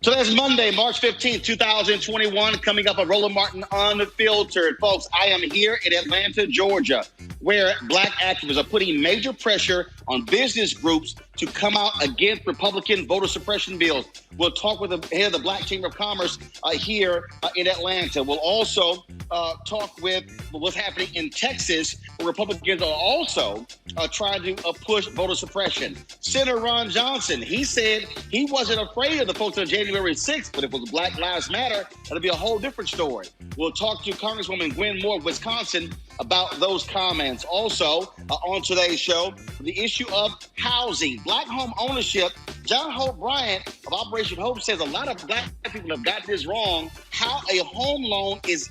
So that's Monday, March 15th, 2021, coming up on Roland Martin Unfiltered. Folks, I am here in Atlanta, Georgia, where black activists are putting major pressure on business groups to come out against Republican voter suppression bills. We'll talk with the head of the Black Chamber of Commerce here in Atlanta. We'll also talk with what's happening in Texas, where Republicans are also trying to push voter suppression. Senator Ron Johnson, he said he wasn't afraid of the folks on January 6th, but if it was Black Lives Matter, that'll be a whole different story. We'll talk to Congresswoman Gwen Moore of Wisconsin about those comments. Also, on today's show, the issue of housing, black home ownership. John Hope Bryant of Operation Hope says a lot of black people have got this wrong. How a home loan is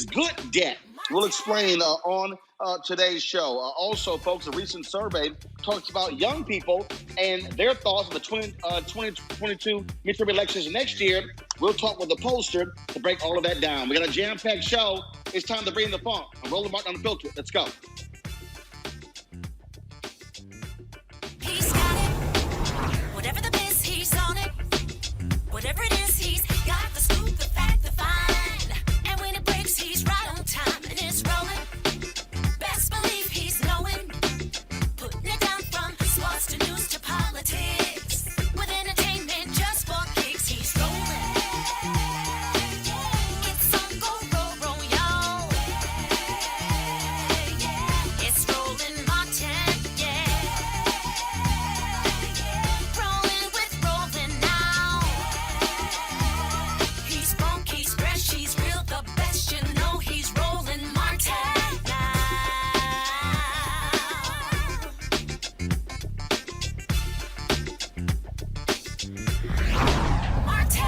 good debt. We'll explain on today's show. Also, folks, a recent survey talks about young people and their thoughts on the 2022 midterm elections next year. We'll talk with the pollster to break all of that down. We got a jam-packed show. It's time to bring the funk. I'm Roland Martin Unfiltered. Let's go. He's got it. Whatever the biz, he's on it. Whatever it is, he's got the scoop, the fact, the find. And when it breaks, he's right on time and it's rolling. Best believe he's knowing. Putting it down from sports to news to politics. With entertainment just for kicks, he's rolling. It's on go, y'all. It's Roland Martin, rolling with Roland now. He's funk, he's fresh, he's real, the best, you know he's Roland Martin now. Martin.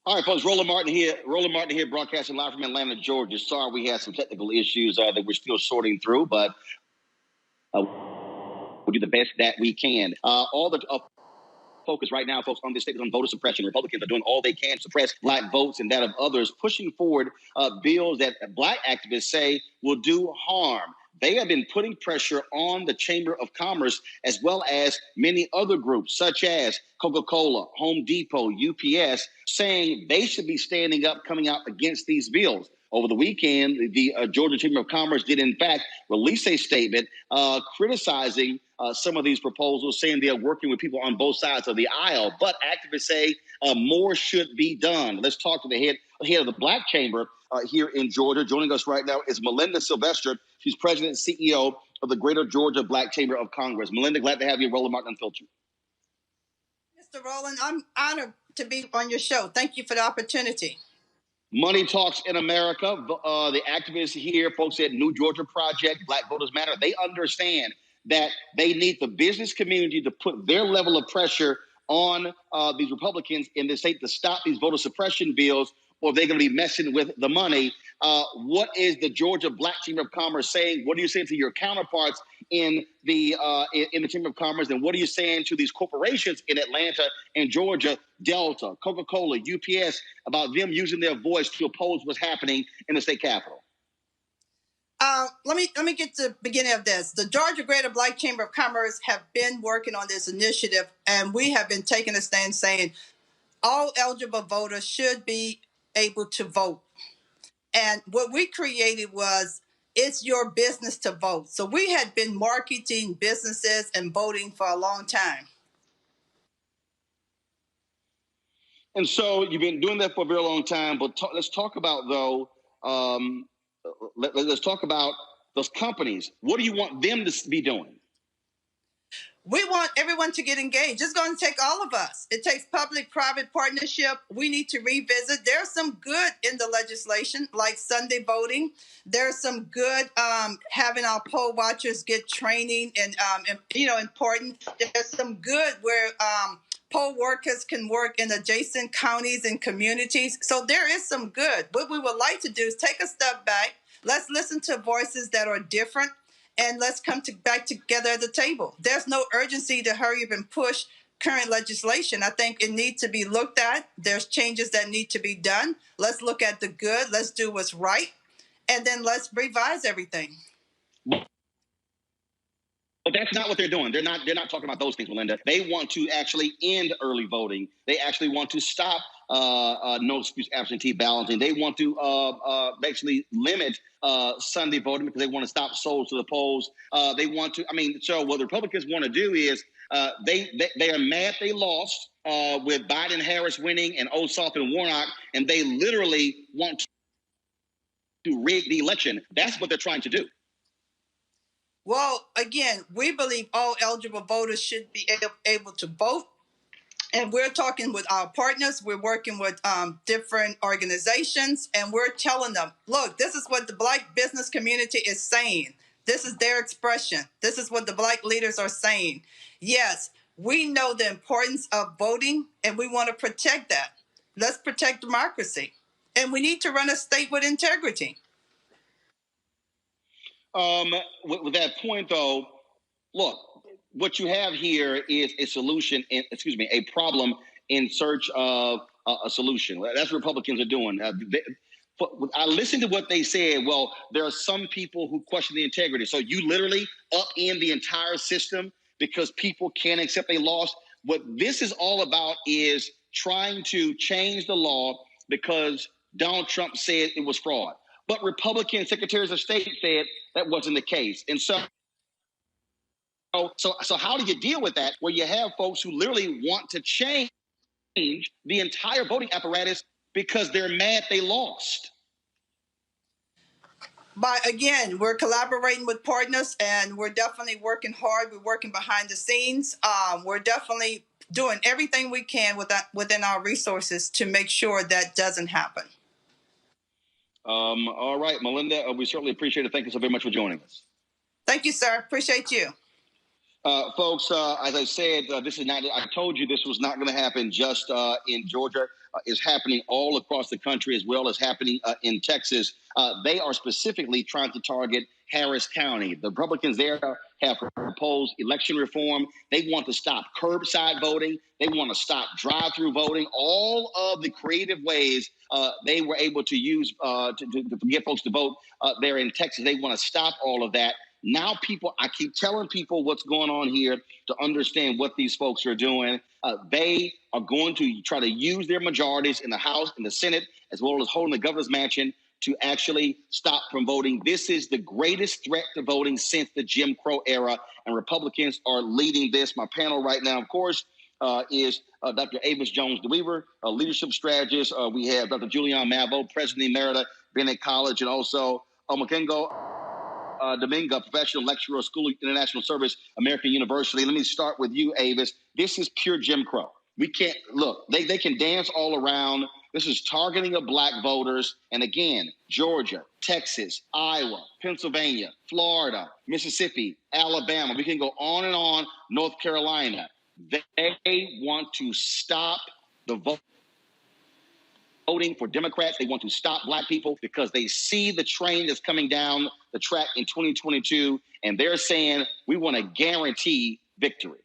All right, folks, Roland Martin here, broadcasting live from Atlanta, Georgia. Sorry we had some technical issues that we're still sorting through, but we'll do the best that we can. All the focus right now, folks, on this state is on voter suppression. Republicans are doing all they can to suppress black votes and that of others, pushing forward bills that black activists say will do harm. They have been putting pressure on the Chamber of Commerce as well as many other groups, such as Coca-Cola, Home Depot, UPS, saying they should be standing up, coming out against these bills. Over the weekend, the Georgia Chamber of Commerce did, in fact, release a statement criticizing some of these proposals, saying they are working with people on both sides of the aisle. But activists say more should be done. Let's talk to the head of the Black Chamber here in Georgia. Joining us right now is Melinda Sylvester. She's president and CEO of the Greater Georgia Black Chamber of Congress. Melinda, glad to have you, Roland Martin Unfiltered. Mr. Roland, I'm honored to be on your show. Thank you for the opportunity. Money talks in America. The activists here, folks at New Georgia Project, Black Voters Matter, they understand that they need the business community to put their level of pressure on these Republicans in the state to stop these voter suppression bills, or they're going to be messing with the money. What is the Georgia Black Chamber of Commerce saying? What are you saying to your counterparts in the Chamber of Commerce? And what are you saying to these corporations in Atlanta and Georgia, Delta, Coca-Cola, UPS, about them using their voice to oppose what's happening in the state capitol? Let me get to the beginning of this. The Georgia Greater Black Chamber of Commerce have been working on this initiative, and we have been taking a stand saying all eligible voters should be able to vote. And what we created was, it's your business to vote. So we had been marketing businesses and voting for a long time. And so you've been doing that for a very long time. But let's talk about, though, let's talk about those companies. What do you want them to be doing? We want everyone to get engaged. It's going to take all of us. It takes public-private partnership. We need to revisit. There's some good in the legislation, like Sunday voting. There's some good having our poll watchers get training and important. There's some good where poll workers can work in adjacent counties and communities. So there is some good. What we would like to do is take a step back. Let's listen to voices that are different. And let's come back together at the table. There's no urgency to hurry up and push current legislation. I think it needs to be looked at. There's changes that need to be done. Let's look at the good. Let's do what's right. And then let's revise everything. But that's not what they're doing. They're not talking about those things, Melinda. They want to actually end early voting. They actually want to stop no excuse absentee balloting. They want to basically limit Sunday voting because they want to stop souls to the polls. They want to. So what the Republicans want to do is they are mad they lost with Biden, Harris winning, and Ossoff and Warnock, and they literally want to rig the election. That's what they're trying to do. Well, again, we believe all eligible voters should be able to vote. And we're talking with our partners. We're working with different organizations, and we're telling them, look, this is what the Black business community is saying. This is their expression. This is what the Black leaders are saying. Yes, we know the importance of voting, and we want to protect that. Let's protect democracy. And we need to run a state with integrity. With that point, though, look, what you have here is a problem in search of a solution. That's what Republicans are doing. I listened to what they said. Well, there are some people who question the integrity. So you literally upend the entire system because people can't accept they lost. What this is all about is trying to change the law because Donald Trump said it was fraud. But Republican secretaries of state said that wasn't the case. And so how do you deal with that where you have folks who literally want to change the entire voting apparatus because they're mad they lost? But again, we're collaborating with partners, and we're definitely working hard. We're working behind the scenes. We're definitely doing everything we can within our resources to make sure that doesn't happen. All right, Melinda, we certainly appreciate it. Thank you so very much for joining us. Thank you, sir. Appreciate you. Folks, as I said, this is not. I told you this was not going to happen just in Georgia. It's happening all across the country as well as happening in Texas. They are specifically trying to target Harris County. The Republicans there have proposed election reform. They want to stop curbside voting. They want to stop drive-through voting. All of the creative ways they were able to use to get folks to vote there in Texas. They want to stop all of that. Now I keep telling people what's going on here to understand what these folks are doing. They are going to try to use their majorities in the House and the Senate, as well as holding the governor's mansion to actually stop from voting. This is the greatest threat to voting since the Jim Crow era, and Republicans are leading this. My panel right now, of course, is Dr. Avis Jones-DeWeaver, a leadership strategist. We have Dr. Julian Mavo, president emerita, Bennett College, and also Omokengo Dominga, professional lecturer, School of International Service, American University. Let me start with you, Avis. This is pure Jim Crow. We can't look. They can dance all around. This is targeting of Black voters. And again, Georgia, Texas, Iowa, Pennsylvania, Florida, Mississippi, Alabama. We can go on and on. North Carolina. They want to stop the voting for Democrats. They want to stop Black people because they see the train that's coming down the track in 2022, and they're saying we want to guarantee victory.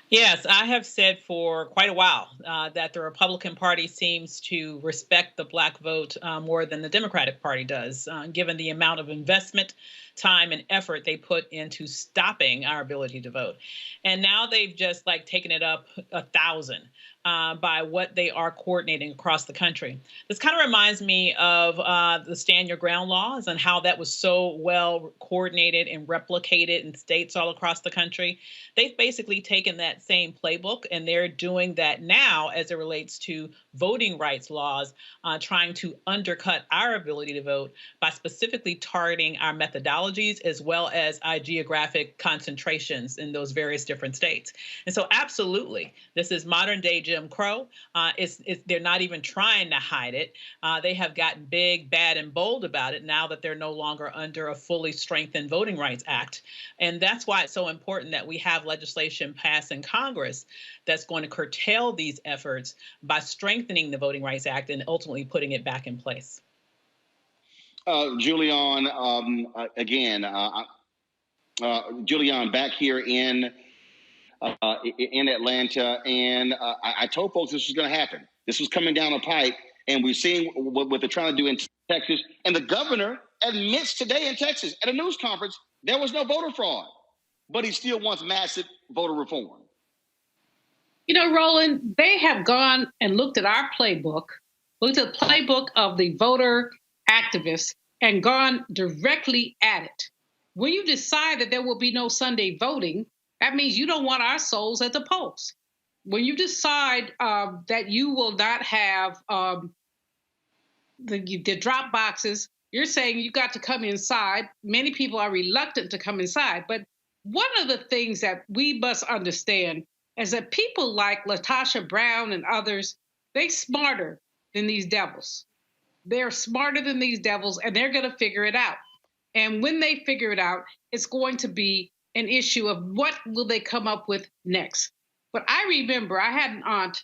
Yes, I have said for quite a while that the Republican Party seems to respect the Black vote more than the Democratic Party does, given the amount of investment, time, and effort they put into stopping our ability to vote. And now they've just taken it up 1,000 by what they are coordinating across the country. This kind of reminds me of the Stand Your Ground laws and how that was so well coordinated and replicated in states all across the country. They've basically taken that same playbook, and they're doing that now as it relates to voting rights laws, trying to undercut our ability to vote by specifically targeting our methodologies as well as our geographic concentrations in those various different states. And so absolutely, this is modern day Jim Crow. They're not even trying to hide it. They have gotten big, bad, and bold about it now that they're no longer under a fully strengthened Voting Rights Act. And that's why it's so important that we have legislation passed in Congress that's going to curtail these efforts by strengthening the Voting Rights Act and ultimately putting it back in place. Julian, Julian, back here in Atlanta, and I told folks this was going to happen. This was coming down the pipe, and we've seen what they're trying to do in Texas. And the governor admits today in Texas at a news conference there was no voter fraud. but he still wants massive voter reform. You know, Roland, they have gone and looked at our playbook, looked at the playbook of the voter activists, and gone directly at it. When you decide that there will be no Sunday voting, that means you don't want our souls at the polls. When you decide that you will not have the drop boxes, you're saying you got to come inside. Many people are reluctant to come inside. But one of the things that we must understand is that people like LaTosha Brown and others, they're smarter than these devils. They're smarter than these devils, and they're going to figure it out. And when they figure it out, it's going to be an issue of what will they come up with next. But I remember I had an aunt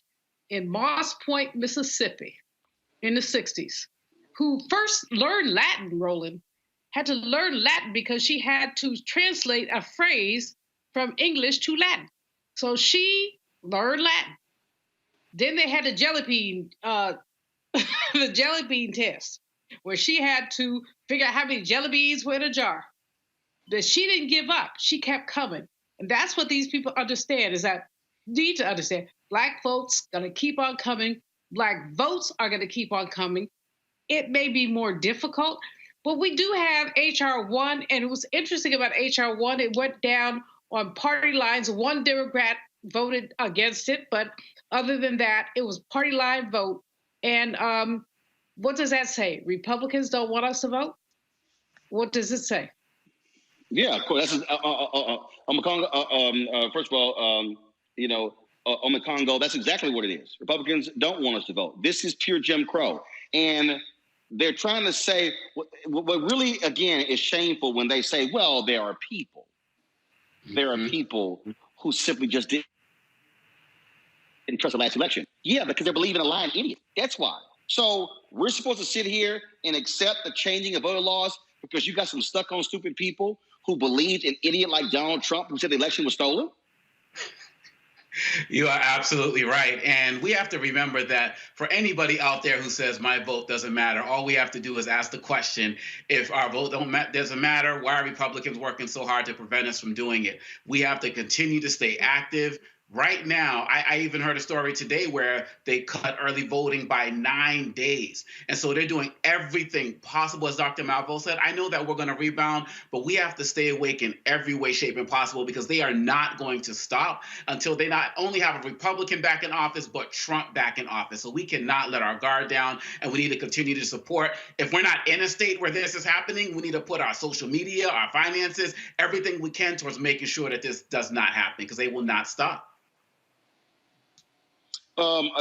in Moss Point, Mississippi in the 60s who first learned Latin, Roland, had to learn Latin because she had to translate a phrase from English to Latin. So she learned Latin. Then they had the jelly bean test, where she had to figure out how many jelly beans were in a jar. But she didn't give up. She kept coming. And that's what these people understand, is that need to understand. Black folks going to keep on coming. Black votes are going to keep on coming. It may be more difficult, but we do have H.R. 1, and it was interesting about H.R. 1. It went down on party lines. One Democrat voted against it, but other than that, it was party line vote. And what does that say? Republicans don't want us to vote? What does it say? Yeah, of course. That's first of all, Omekongo, that's exactly what it is. Republicans don't want us to vote. This is pure Jim Crow. And they're trying to say, what really, again, is shameful when they say, well, there are people. There are people who simply just didn't trust the last election. Yeah, because they're believing a lying idiot. That's why. So we're supposed to sit here and accept the changing of voter laws because you got some stuck-on stupid people who believed an idiot like Donald Trump who said the election was stolen? You are absolutely right. And we have to remember that for anybody out there who says my vote doesn't matter, all we have to do is ask the question, if our vote doesn't matter, why are Republicans working so hard to prevent us from doing it? We have to continue to stay active. Right now, I even heard a story today where they cut early voting by 9 days. And so they're doing everything possible, as Dr. Malvo said. I know that we're going to rebound, but we have to stay awake in every way, shape, and possible because they are not going to stop until they not only have a Republican back in office, but Trump back in office. So we cannot let our guard down, and we need to continue to support. If we're not in a state where this is happening, we need to put our social media, our finances, everything we can towards making sure that this does not happen because they will not stop. What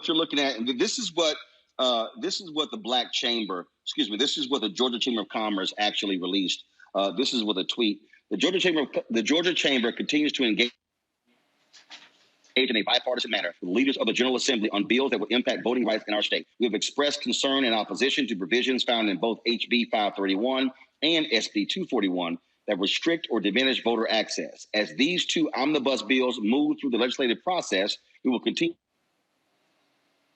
you're looking at, and this is what the Black Chamber, this is what the Georgia Chamber of Commerce actually released. This is with a tweet. The Georgia Chamber continues to engage in a bipartisan manner with leaders of the General Assembly on bills that will impact voting rights in our state. We have expressed concern and opposition to provisions found in both HB 531 and SB 241 that restrict or diminish voter access. As these two omnibus bills move through the legislative process, we will continue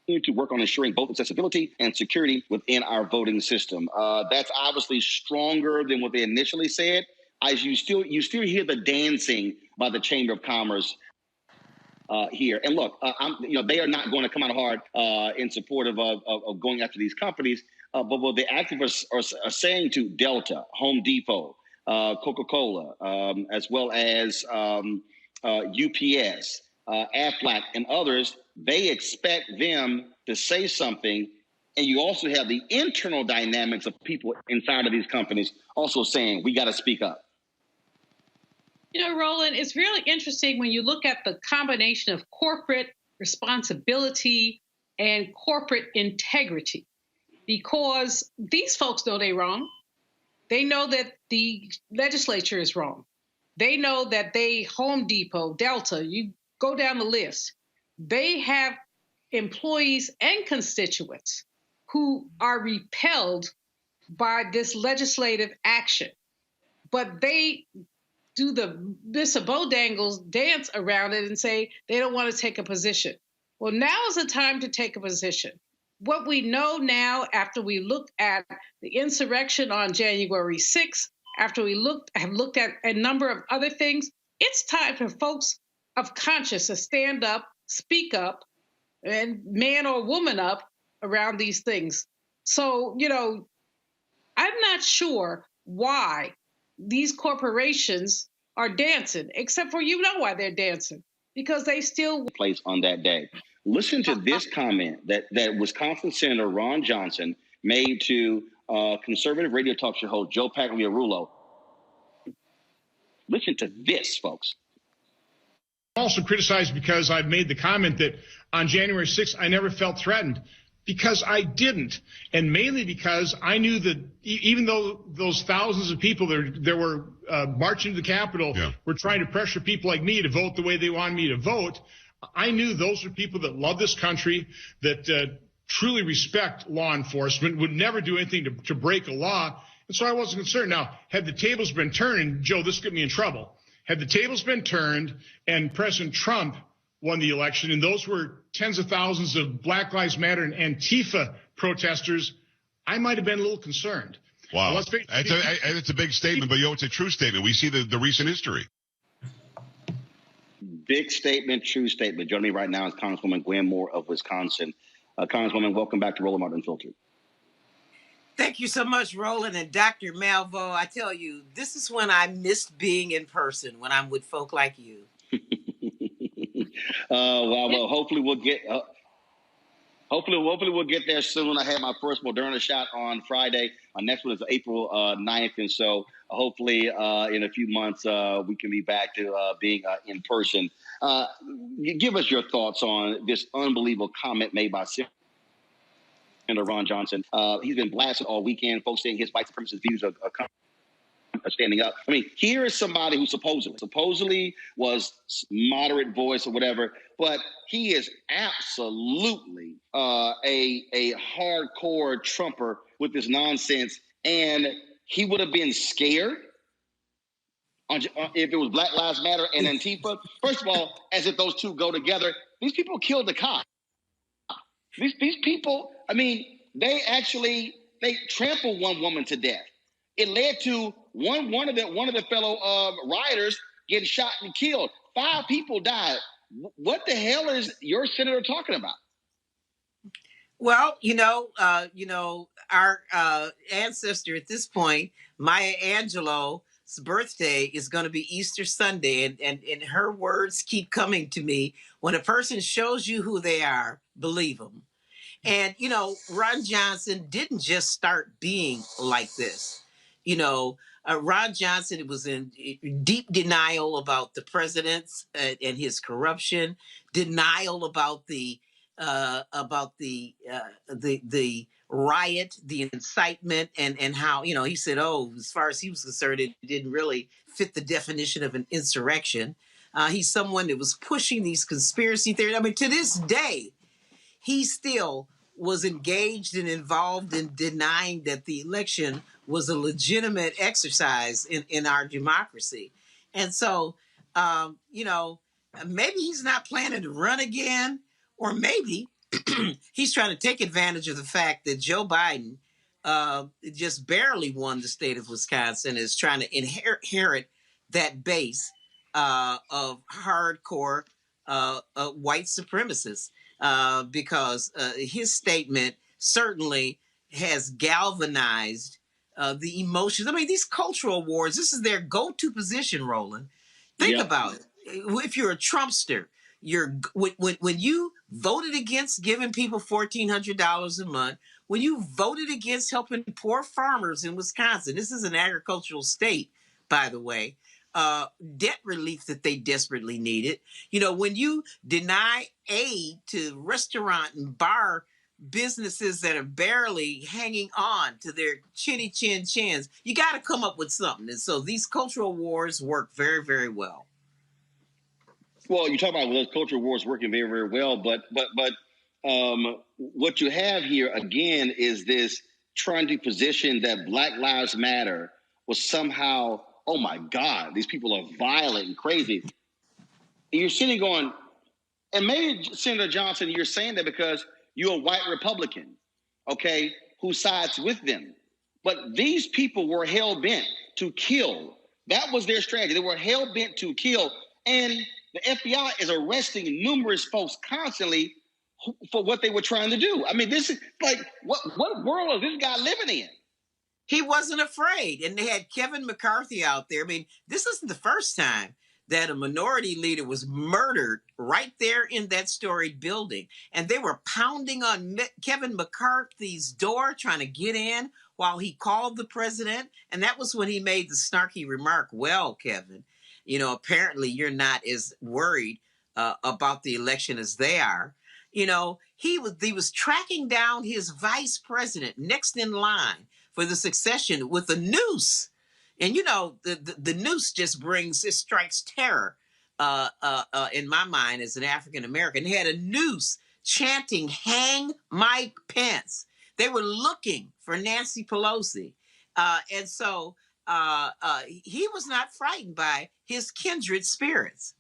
to work on ensuring both accessibility and security within our voting system. That's obviously stronger than what they initially said. As you still hear the dancing by the Chamber of Commerce here. And look, they are not going to come out hard in support of going after these companies. But what the activists are saying to Delta, Home Depot, Coca-Cola, as well as UPS, Aflac, and others, they expect them to say something. And you also have the internal dynamics of people inside of these companies also saying, we got to speak up. You know, Roland, it's really interesting when you look at the combination of corporate responsibility and corporate integrity, because these folks know they're wrong. They know that the legislature is wrong. They know that Home Depot, Delta, you go down the list, they have employees and constituents who are repelled by this legislative action. But they do the Mr. Bodangle's dance around it and say they don't want to take a position. Well, now is the time to take a position. What we know now, after we look at the insurrection on January 6th, after we have looked at a number of other things, it's time for folks of conscience to stand up, speak up, and man or woman up around these things. So, I'm not sure why these corporations are dancing, except for why they're dancing, because they still place on that day. Listen to this comment that Wisconsin Senator Ron Johnson made to conservative radio talk show host Joe Pagliarulo. Listen to this, folks. Also criticized because I've made the comment that on January 6th, I never felt threatened, because I didn't. And mainly because I knew that even though those thousands of people that were marching to the Capitol were trying to pressure people like me to vote the way they wanted me to vote, I knew those were people that love this country, that truly respect law enforcement, would never do anything to break a law. And so I wasn't concerned. Now, had the tables been turned, and Joe, this got me in trouble. Had the tables been turned and President Trump won the election, and those were tens of thousands of Black Lives Matter and Antifa protesters, I might have been a little concerned. Wow. It's a big statement, but it's a true statement. We see the recent history. Big statement, true statement. Joining me right now is Congresswoman Gwen Moore of Wisconsin. Congresswoman, welcome back to Roland Unfiltered. Thank you so much, Roland and Dr. Malvo. I tell you, this is when I missed being in person, when I'm with folk like you. Well, hopefully we'll get. Hopefully we'll get there soon. I had my first Moderna shot on Friday. My next one is April 9th, and so hopefully in a few months we can be back to being in person. Give us your thoughts on this unbelievable comment made by Senator Ron Johnson. He's been blasted all weekend. Folks saying his white supremacist views are standing up. I mean, here is somebody who supposedly was moderate voice or whatever, but he is absolutely a hardcore Trumper with this nonsense, and he would have been scared if it was Black Lives Matter and Antifa. First of all, as if those two go together, these people killed the cop. These people, I mean, they trampled one woman to death. It led to one of the fellow rioters getting shot and killed. 5 people died. What the hell is your senator talking about? Well, our ancestor at this point, Maya Angelou's birthday is going to be Easter Sunday, and her words keep coming to me. When a person shows you who they are, believe them. And Ron Johnson didn't just start being like this. Ron Johnson was in deep denial about the president's and his corruption, denial about the riot, the incitement, and how he said, as far as he was concerned, it didn't really fit the definition of an insurrection. He's someone that was pushing these conspiracy theories. I mean, to this day, he still was engaged and involved in denying that the election was a legitimate exercise in our democracy. And so, maybe he's not planning to run again, or maybe he's trying to take advantage of the fact that Joe Biden just barely won the state of Wisconsin, is trying to inherit that base of hardcore white supremacists, because his statement certainly has galvanized the emotions. I mean, these cultural wars, this is their go-to position, Roland. Think about it. If you're a Trumpster, when you voted against giving people $1,400 a month, when you voted against helping poor farmers in Wisconsin, this is an agricultural state, by the way, debt relief that they desperately needed. When you deny aid to restaurant and bar businesses that are barely hanging on to their chinny chin chins, you got to come up with something. And so these cultural wars work very, very well. Well, you talk about those cultural wars working very, very well, but what you have here again is this trying to position that Black Lives Matter was somehow, oh my God, these people are violent and crazy. And you're sitting going, and maybe Senator Johnson, you're saying that because you're a white Republican, okay, who sides with them. But these people were hell-bent. to kill. That was their strategy. They were hell-bent to kill. And the FBI is arresting numerous folks constantly for what they were trying to do. I mean, this is like, what world is this guy living in? He wasn't afraid. And they had Kevin McCarthy out there. I mean, this isn't the first time that a minority leader was murdered right there in that storied building. And they were pounding on Kevin McCarthy's door, trying to get in while he called the president. And that was when he made the snarky remark, well, Kevin, you know, apparently you're not as worried about the election as they are. You know, he was tracking down his vice president next in line for the succession with a noose. And, you know, the noose just strikes terror in my mind as an African-American. They had a noose chanting, hang Mike Pence. They were looking for Nancy Pelosi. And so he was not frightened by his kindred spirits.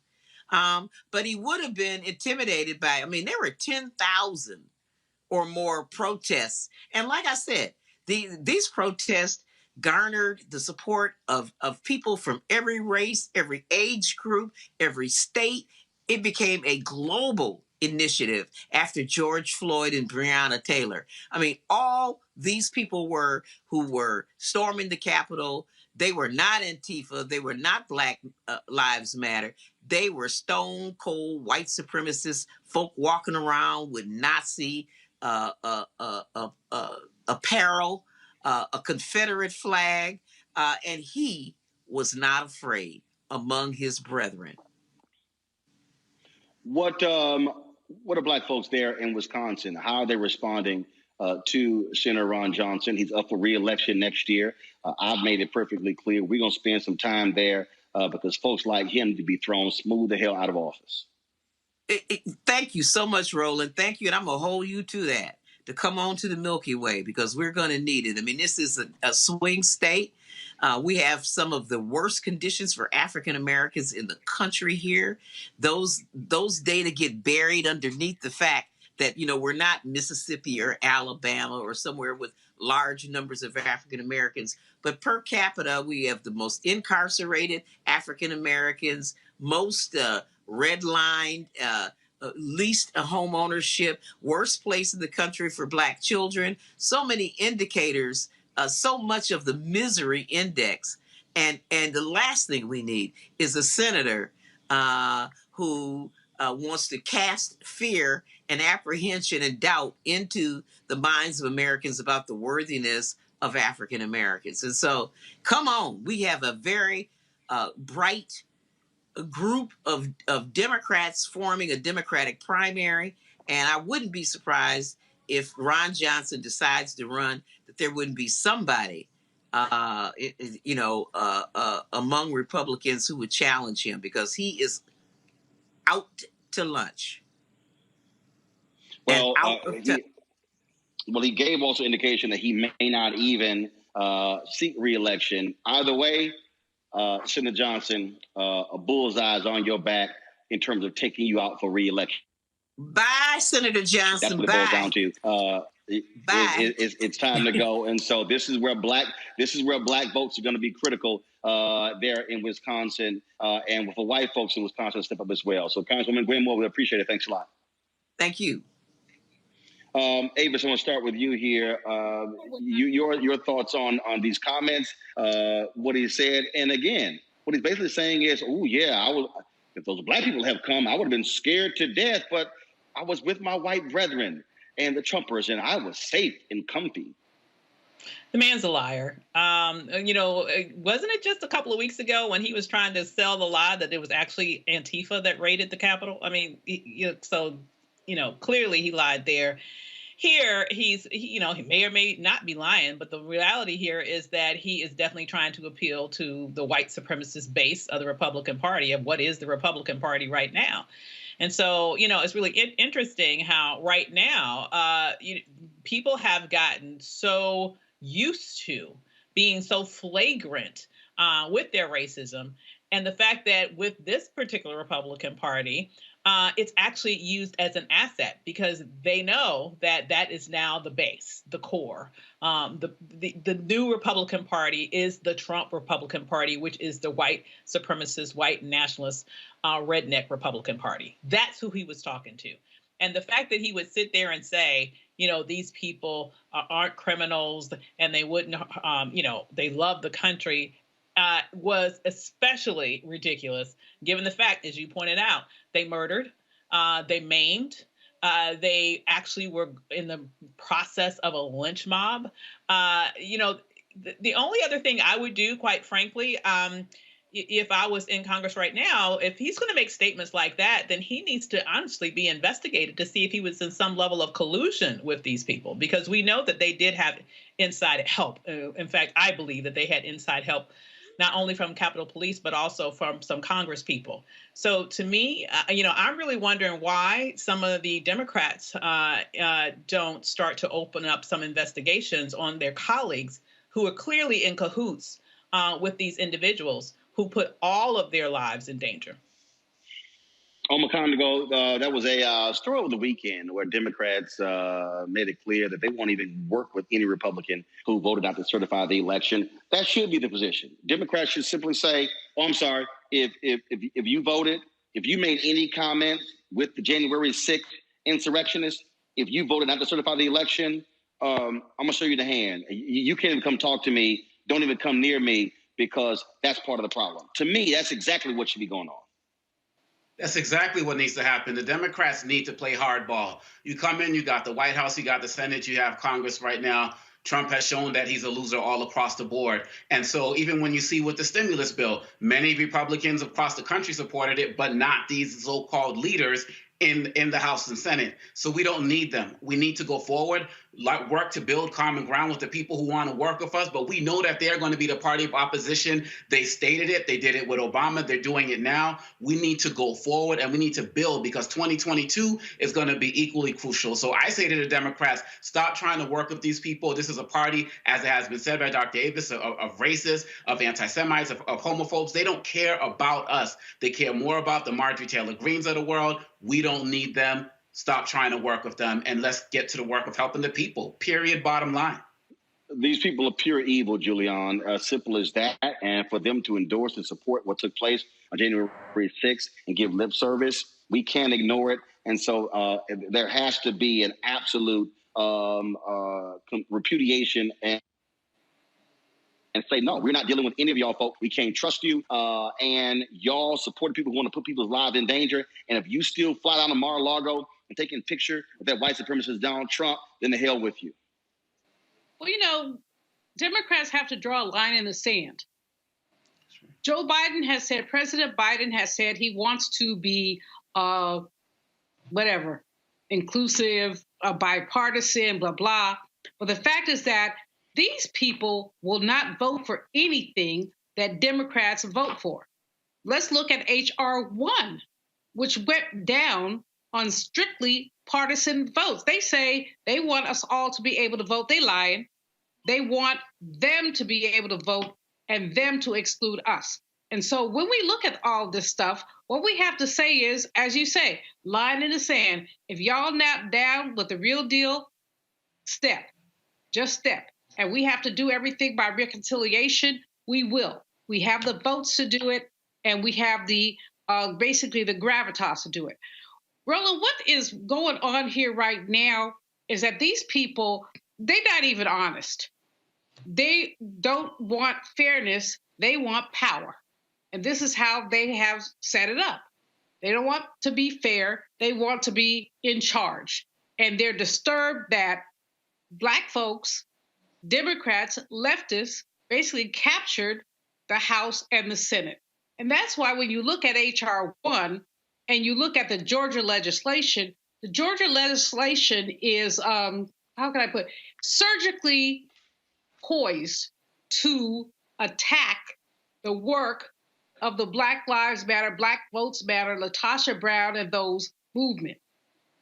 But he would have been intimidated by, I mean, there were 10,000 or more protests. And like I said, these protests garnered the support of people from every race, every age group, every state. It became a global initiative after George Floyd and Breonna Taylor. I mean, all these people who were storming the Capitol. They were not Antifa. They were not Black Lives Matter. They were stone cold white supremacists, folk walking around with Nazi apparel, a Confederate flag, and he was not afraid among his brethren. What are Black folks there in Wisconsin? How are they responding to Senator Ron Johnson? He's up for re-election next year. I've made it perfectly clear we're going to spend some time there because folks like him need to be thrown smooth the hell out of office. Thank you so much, Roland. Thank you. And I'm going to hold you to that, to come on to the Milky Way, because we're going to need it. I mean, this is a swing state. We have some of the worst conditions for African Americans in the country here. Those data get buried underneath the fact that, you know, we're not Mississippi or Alabama or somewhere with large numbers of African Americans, but per capita, we have the most incarcerated African Americans, most redlined, least home ownership, worst place in the country for Black children. So many indicators, so much of the misery index. And the last thing we need is a senator who wants to cast fear and apprehension and doubt into the minds of Americans about the worthiness of African Americans. And so, come on, we have a very bright group of Democrats forming a Democratic primary. And I wouldn't be surprised if Ron Johnson decides to run, that there wouldn't be somebody, among Republicans who would challenge him, because he is out to lunch. Well, he gave also indication that he may not even seek re-election. Either way, Senator Johnson, a bullseye's on your back in terms of taking you out for re-election. Bye, Senator Johnson. That's what it boils down to. Bye. It's time to go. And so this is where black votes are going to be critical there in Wisconsin, and with the white folks in Wisconsin step up as well. So Congresswoman Gwenmore, we appreciate it. Thanks a lot. Thank you. Avis, I want to start with you here. Your thoughts on these comments, what he said, and again, what he's basically saying is, oh yeah, if those Black people have come, I would have been scared to death, but I was with my white brethren and the Trumpers, and I was safe and comfy. The man's a liar. Wasn't it just a couple of weeks ago when he was trying to sell the lie that it was actually Antifa that raided the Capitol? I mean, clearly he lied there. Here, he may or may not be lying, but the reality here is that he is definitely trying to appeal to the white supremacist base of the Republican Party, of what is the Republican Party right now. And so, it's really interesting how right now people have gotten so used to being so flagrant with their racism. And the fact that with this particular Republican Party, it's actually used as an asset because they know that that is now the base, the core. The new Republican Party is the Trump Republican Party, which is the white supremacist, white nationalist, redneck Republican Party. That's who he was talking to. And the fact that he would sit there and say, these people aren't criminals and they wouldn't, they love the country, was especially ridiculous, given the fact, as you pointed out, they murdered, they maimed, they actually were in the process of a lynch mob. The only other thing I would do, quite frankly, if I was in Congress right now, if he's going to make statements like that, then he needs to honestly be investigated to see if he was in some level of collusion with these people, because we know that they did have inside help. In fact, I believe that they had inside help, not only from Capitol Police, but also from some Congress people. So to me, I'm really wondering why some of the Democrats don't start to open up some investigations on their colleagues who are clearly in cahoots with these individuals who put all of their lives in danger. Omicron ago, that was a story over the weekend where Democrats made it clear that they won't even work with any Republican who voted not to certify the election. That should be the position. Democrats should simply say, "Oh, I'm sorry. If you voted, if you made any comment with the January 6th insurrectionists, if you voted not to certify the election, I'm gonna show you the hand. You can't even come talk to me. Don't even come near me, because that's part of the problem." To me, that's exactly what should be going on. That's exactly what needs to happen. The Democrats need to play hardball. You come in, you got the White House, you got the Senate, you have Congress right now. Trump has shown that he's a loser all across the board. And so even when you see with the stimulus bill, many Republicans across the country supported it, but not these so-called leaders in the House and Senate. So we don't need them. We need to go forward, work to build common ground with the people who want to work with us. But we know that they're going to be the party of opposition. They stated it. They did it with Obama. They're doing it now. We need to go forward and we need to build, because 2022 is going to be equally crucial. So I say to the Democrats, stop trying to work with these people. This is a party, as it has been said by Dr. Avis, of racists, of anti-Semites, of homophobes. They don't care about us. They care more about the Marjorie Taylor Greens of the world. We don't need them. Stop trying to work with them, and let's get to the work of helping the people, period, bottom line. These people are pure evil, Julian, simple as that. And for them to endorse and support what took place on January 6th and give lip service, we can't ignore it. And so there has to be an absolute repudiation and say, no, we're not dealing with any of y'all folk. We can't trust you. And y'all support people who want to put people's lives in danger. And if you still fly down to Mar-a-Lago and taking a picture of that white supremacist Donald Trump, then the hell with you. Well, Democrats have to draw a line in the sand. Joe Biden has said, President Biden has said he wants to be inclusive, bipartisan, blah, blah. But the fact is that these people will not vote for anything that Democrats vote for. Let's look at H.R. 1, which went down on strictly partisan votes. They say they want us all to be able to vote. They lying. They want them to be able to vote and them to exclude us. And so when we look at all this stuff, what we have to say is, as you say, line in the sand. If y'all not down with the real deal, just step. And we have to do everything by reconciliation. We will. We have the votes to do it, and we have the basically the gravitas to do it. Roland, what is going on here right now is that these people, they're not even honest. They don't want fairness. They want power. And this is how they have set it up. They don't want to be fair. They want to be in charge. And they're disturbed that Black folks, Democrats, leftists, basically captured the House and the Senate. And that's why when you look at H.R. 1 and you look at the Georgia legislation is, surgically poised to attack the work of the Black Lives Matter, Black Votes Matter, LaTosha Brown, and those movement.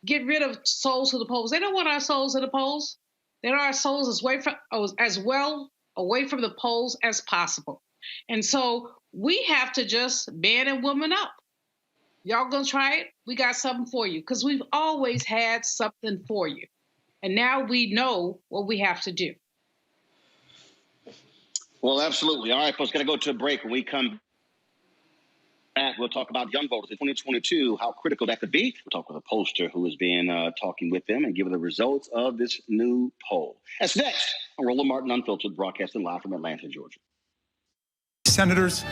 Get rid of souls to the polls. They don't want our souls in the polls. They want our souls as well away from the polls as possible. And so we have to just man and woman up. Y'all gonna try it? We got something for you, because we've always had something for you. And now we know what we have to do. Well, absolutely. All right, folks, got to go to a break. When we come back, we'll talk about young voters in 2022, how critical that could be. We'll talk with a pollster who has been talking with them and giving the results of this new poll. That's next on Roland Martin Unfiltered, broadcasting live from Atlanta, Georgia. Senators,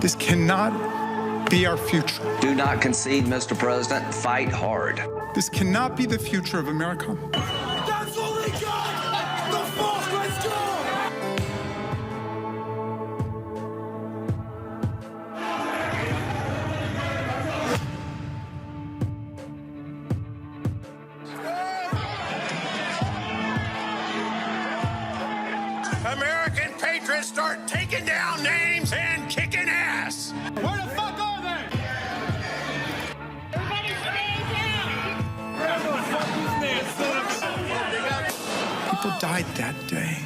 this cannot be our future. Do not concede, Mr. President. Fight hard. This cannot be the future of America. That's what we got! The fuck, let's go! American patriots start taking down names and kicking ass. Where the fuck are they? Everybody stand down! Where the fuck is this? People died that day.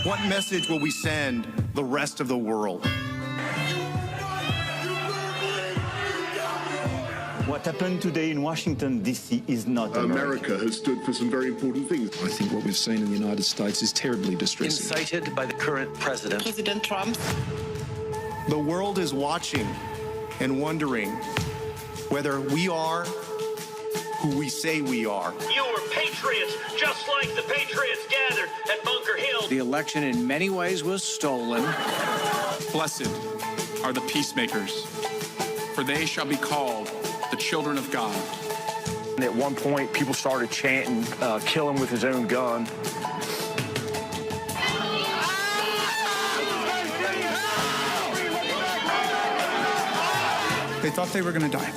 What message will we send the rest of the world? What happened today in Washington, D.C. is not America has stood for some very important things. I think what we've seen in the United States is terribly distressing. Incited by the current president. President Trump. The world is watching and wondering whether we are who we say we are. You were patriots, just like the patriots gathered at Bunker Hill. The election in many ways was stolen. Blessed are the peacemakers, for they shall be called the children of God. And at one point, people started chanting, kill him with his own gun. They thought they were going to die.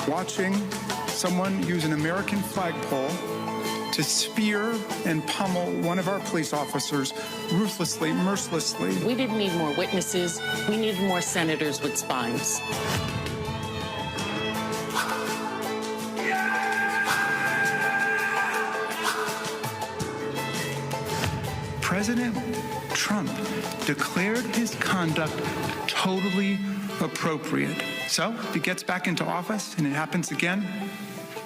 Watching someone use an American flagpole to spear and pummel one of our police officers ruthlessly, mercilessly. We didn't need more witnesses. We needed more senators with spines. President Trump declared his conduct totally appropriate. So if he gets back into office and it happens again,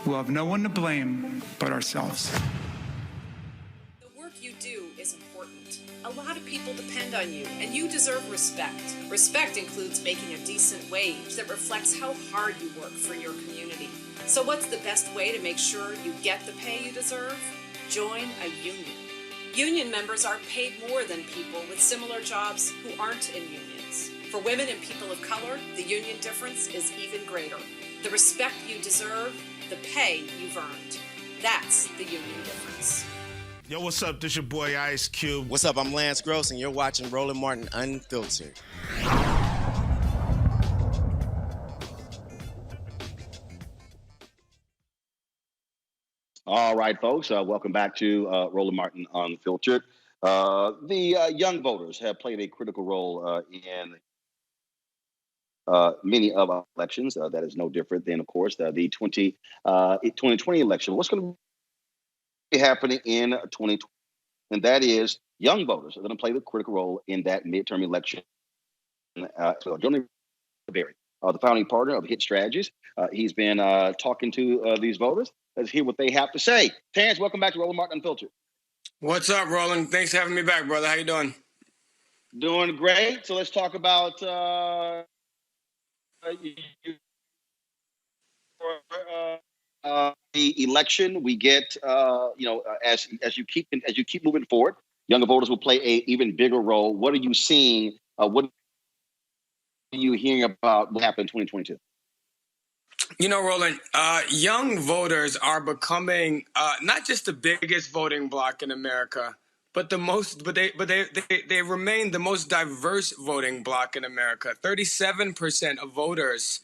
we'll have no one to blame but ourselves. The work you do is important. A lot of people depend on you, and you deserve respect. Respect includes making a decent wage that reflects how hard you work for your community. So what's the best way to make sure you get the pay you deserve? Join a union. Union members are paid more than people with similar jobs who aren't in unions. For women and people of color, the union difference is even greater. The respect you deserve, the pay you've earned. That's the union difference. Yo, what's up? This your boy Ice Cube. What's up? I'm Lance Gross, and you're watching Roland Martin Unfiltered. All right, folks, welcome back to Roland Martin Unfiltered. The young voters have played a critical role in many of our elections. That is no different than, of course, the 2020 election. What's going to be happening in 2020? And that is young voters are going to play the critical role in that midterm election. Johnny Berry, the founding partner of Hit Strategies, he's been talking to these voters. Let's hear what they have to say. Terrence, welcome back to Roland Martin Unfiltered. What's up, Roland? Thanks for having me back, brother. How you doing? Doing great. So let's talk about the election. We get, as you keep moving forward, younger voters will play an even bigger role. What are you seeing? What are you hearing about what happened in 2022? You know, Roland, young voters are becoming not just the biggest voting bloc in America, but they remain the most diverse voting bloc in America. 37% of voters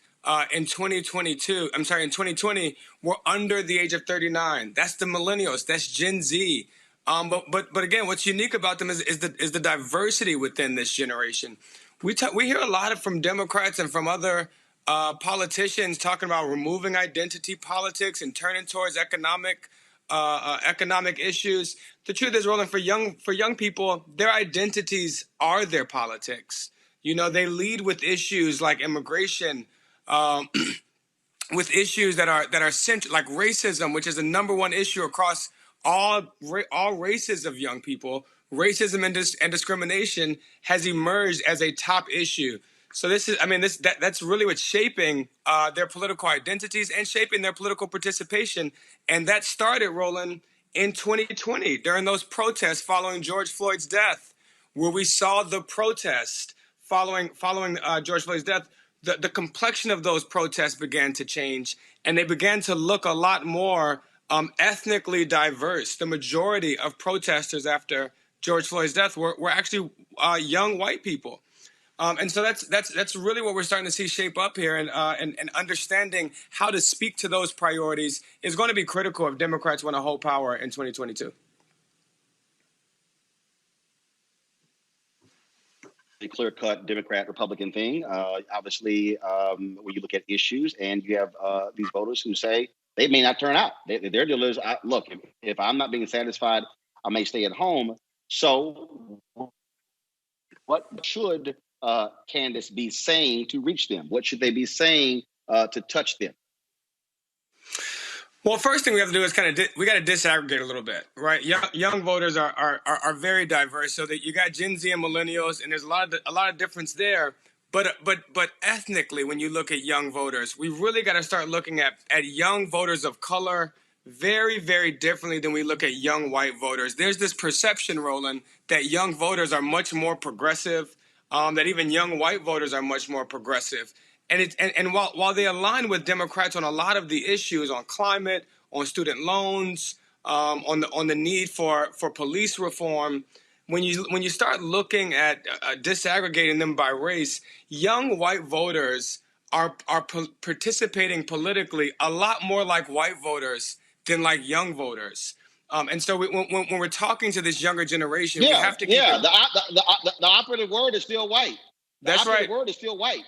in 2020 were under the age of 39. That's the millennials. That's Gen Z. But again, what's unique about them is the diversity within this generation. We hear a lot from Democrats and from other politicians talking about removing identity politics and turning towards economic economic issues. The truth is, Roland, for young people, their identities are their politics. You know, they lead with issues like immigration, with issues that are central, like racism, which is the number one issue across all races of young people. Racism and discrimination has emerged as a top issue. So that's really what's shaping their political identities and shaping their political participation. And that started, Roland, in 2020 during those protests following George Floyd's death, where we saw the protest following George Floyd's death. The complexion of those protests began to change, and they began to look a lot more ethnically diverse. The majority of protesters after George Floyd's death were actually young white people. And so that's really what we're starting to see shape up here, and understanding how to speak to those priorities is going to be critical if Democrats want to hold power in 2022. The clear-cut Democrat-Republican thing. Obviously, when you look at issues, and you have these voters who say they may not turn out. Their deal is, look, if I'm not being satisfied, I may stay at home. So what should candidates be saying to reach them? What should they be saying to touch them? Well, first thing we have to do is we got to disaggregate a little bit, right? Young voters are very diverse. So that you got Gen Z and millennials, and there's a lot of difference there. But ethnically, when you look at young voters, we really got to start looking at young voters of color very, very differently than we look at young white voters. There's this perception, Roland, that young voters are much more progressive, that even young white voters are much more progressive. And while they align with Democrats on a lot of the issues, on climate, on student loans, on the need for police reform, when you start looking at disaggregating them by race, young white voters are participating politically a lot more like white voters than like young voters. And so when we're talking to this younger generation, we have to keep the operative word is still white. That's right. The word is still white.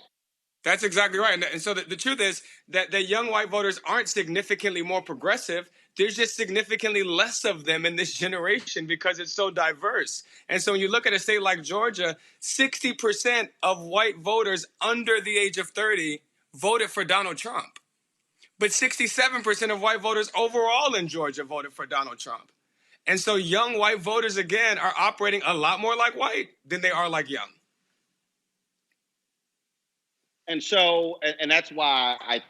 That's exactly right. And so the truth is that the young white voters aren't significantly more progressive. There's just significantly less of them in this generation because it's so diverse. And so when you look at a state like Georgia, 60% of white voters under the age of 30 voted for Donald Trump. But 67% of white voters overall in Georgia voted for Donald Trump. And so young white voters, again, are operating a lot more like white than they are like young. And so, and that's why I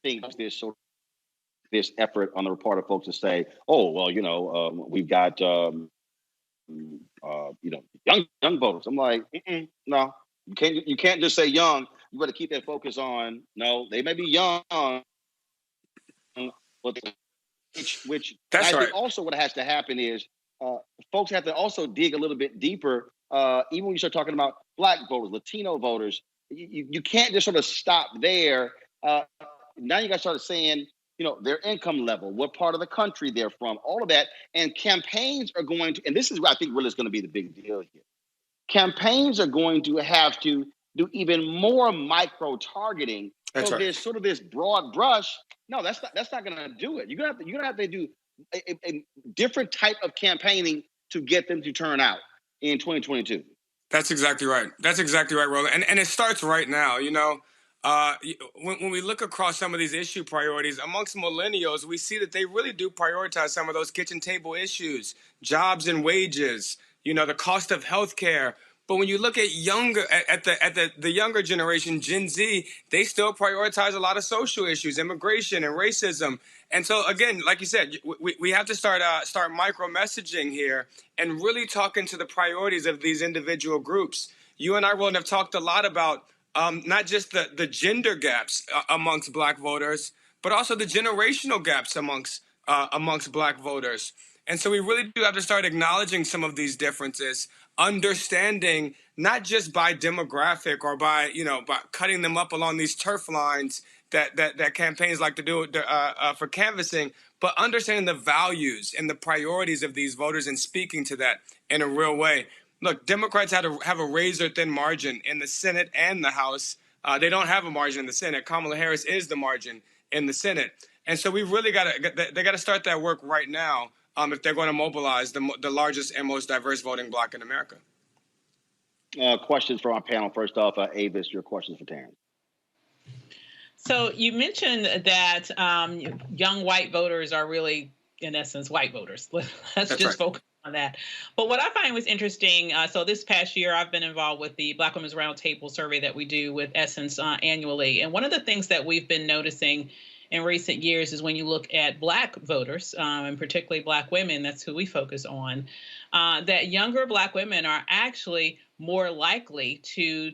think there's this effort on the part of folks to say, oh, well, we've got, young voters. I'm like, no, you can't just say young. You got to keep that focus on, no, they may be young, but which that's I right. think also what has to happen is folks have to also dig a little bit deeper. Even when you start talking about Black voters, Latino voters, you can't just sort of stop there. Now you got to start saying, their income level, what part of the country they're from, all of that. And campaigns are going to, and this is what I think really is going to be the big deal here. Campaigns are going to have to do even more micro targeting. That's right. There's sort of this broad brush. No, that's not going to do it. You're gonna have to do a different type of campaigning to get them to turn out in 2022. That's exactly right. That's exactly right, Roland. And it starts right now. When we look across some of these issue priorities amongst millennials, we see that they really do prioritize some of those kitchen table issues, jobs and wages, the cost of healthcare. But when you look at the younger generation, Gen Z, they still prioritize a lot of social issues, immigration and racism. And so, again, like you said, we have to start micro messaging here and really talking to the priorities of these individual groups. You and I, Roland, have talked a lot about not just the gender gaps amongst Black voters, but also the generational gaps amongst Black voters. And so we really do have to start acknowledging some of these differences, understanding not just by demographic or by cutting them up along these turf lines that campaigns like to do for canvassing, but understanding the values and the priorities of these voters and speaking to that in a real way. Look, Democrats have a razor-thin margin in the Senate and the House. They don't have a margin in the Senate. Kamala Harris is the margin in the Senate. And so we really they got to start that work right now if they're going to mobilize the largest and most diverse voting bloc in America. Questions from our panel. First off, Avis, your questions for Terrence. So you mentioned that young white voters are really, in essence, white voters. Let's just focus on that. But what I find was interesting, so this past year, I've been involved with the Black Women's Roundtable survey that we do with Essence annually. And one of the things that we've been noticing in recent years is when you look at Black voters, and particularly Black women, that's who we focus on, that younger Black women are actually more likely to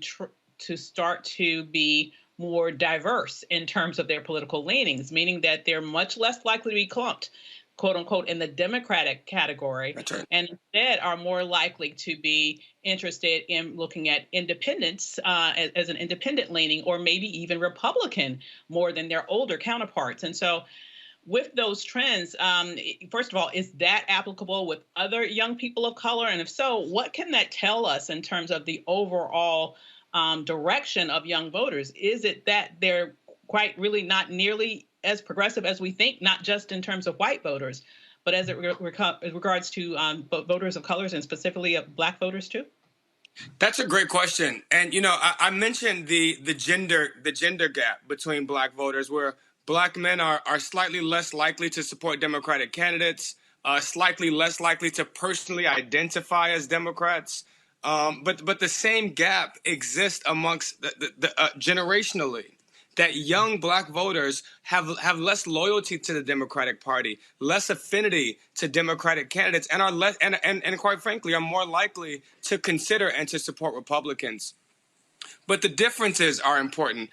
start to be more diverse in terms of their political leanings, meaning that they're much less likely to be clumped, quote unquote, in the Democratic category, and instead are more likely to be interested in looking at independence as an independent leaning, or maybe even Republican more than their older counterparts. And so with those trends, first of all, is that applicable with other young people of color? And if so, what can that tell us in terms of the overall direction of young voters? Is it that they're quite really not nearly as progressive as we think, not just in terms of white voters, but as it regards to voters of colors and specifically of Black voters too? That's a great question. And, you know, I mentioned the gender gap between Black voters, where Black men are slightly less likely to support Democratic candidates, slightly less likely to personally identify as Democrats. But the same gap exists amongst generationally, that young Black voters have less loyalty to the Democratic Party, less affinity to Democratic candidates, and are less and quite frankly are more likely to consider and to support Republicans. But the differences are important.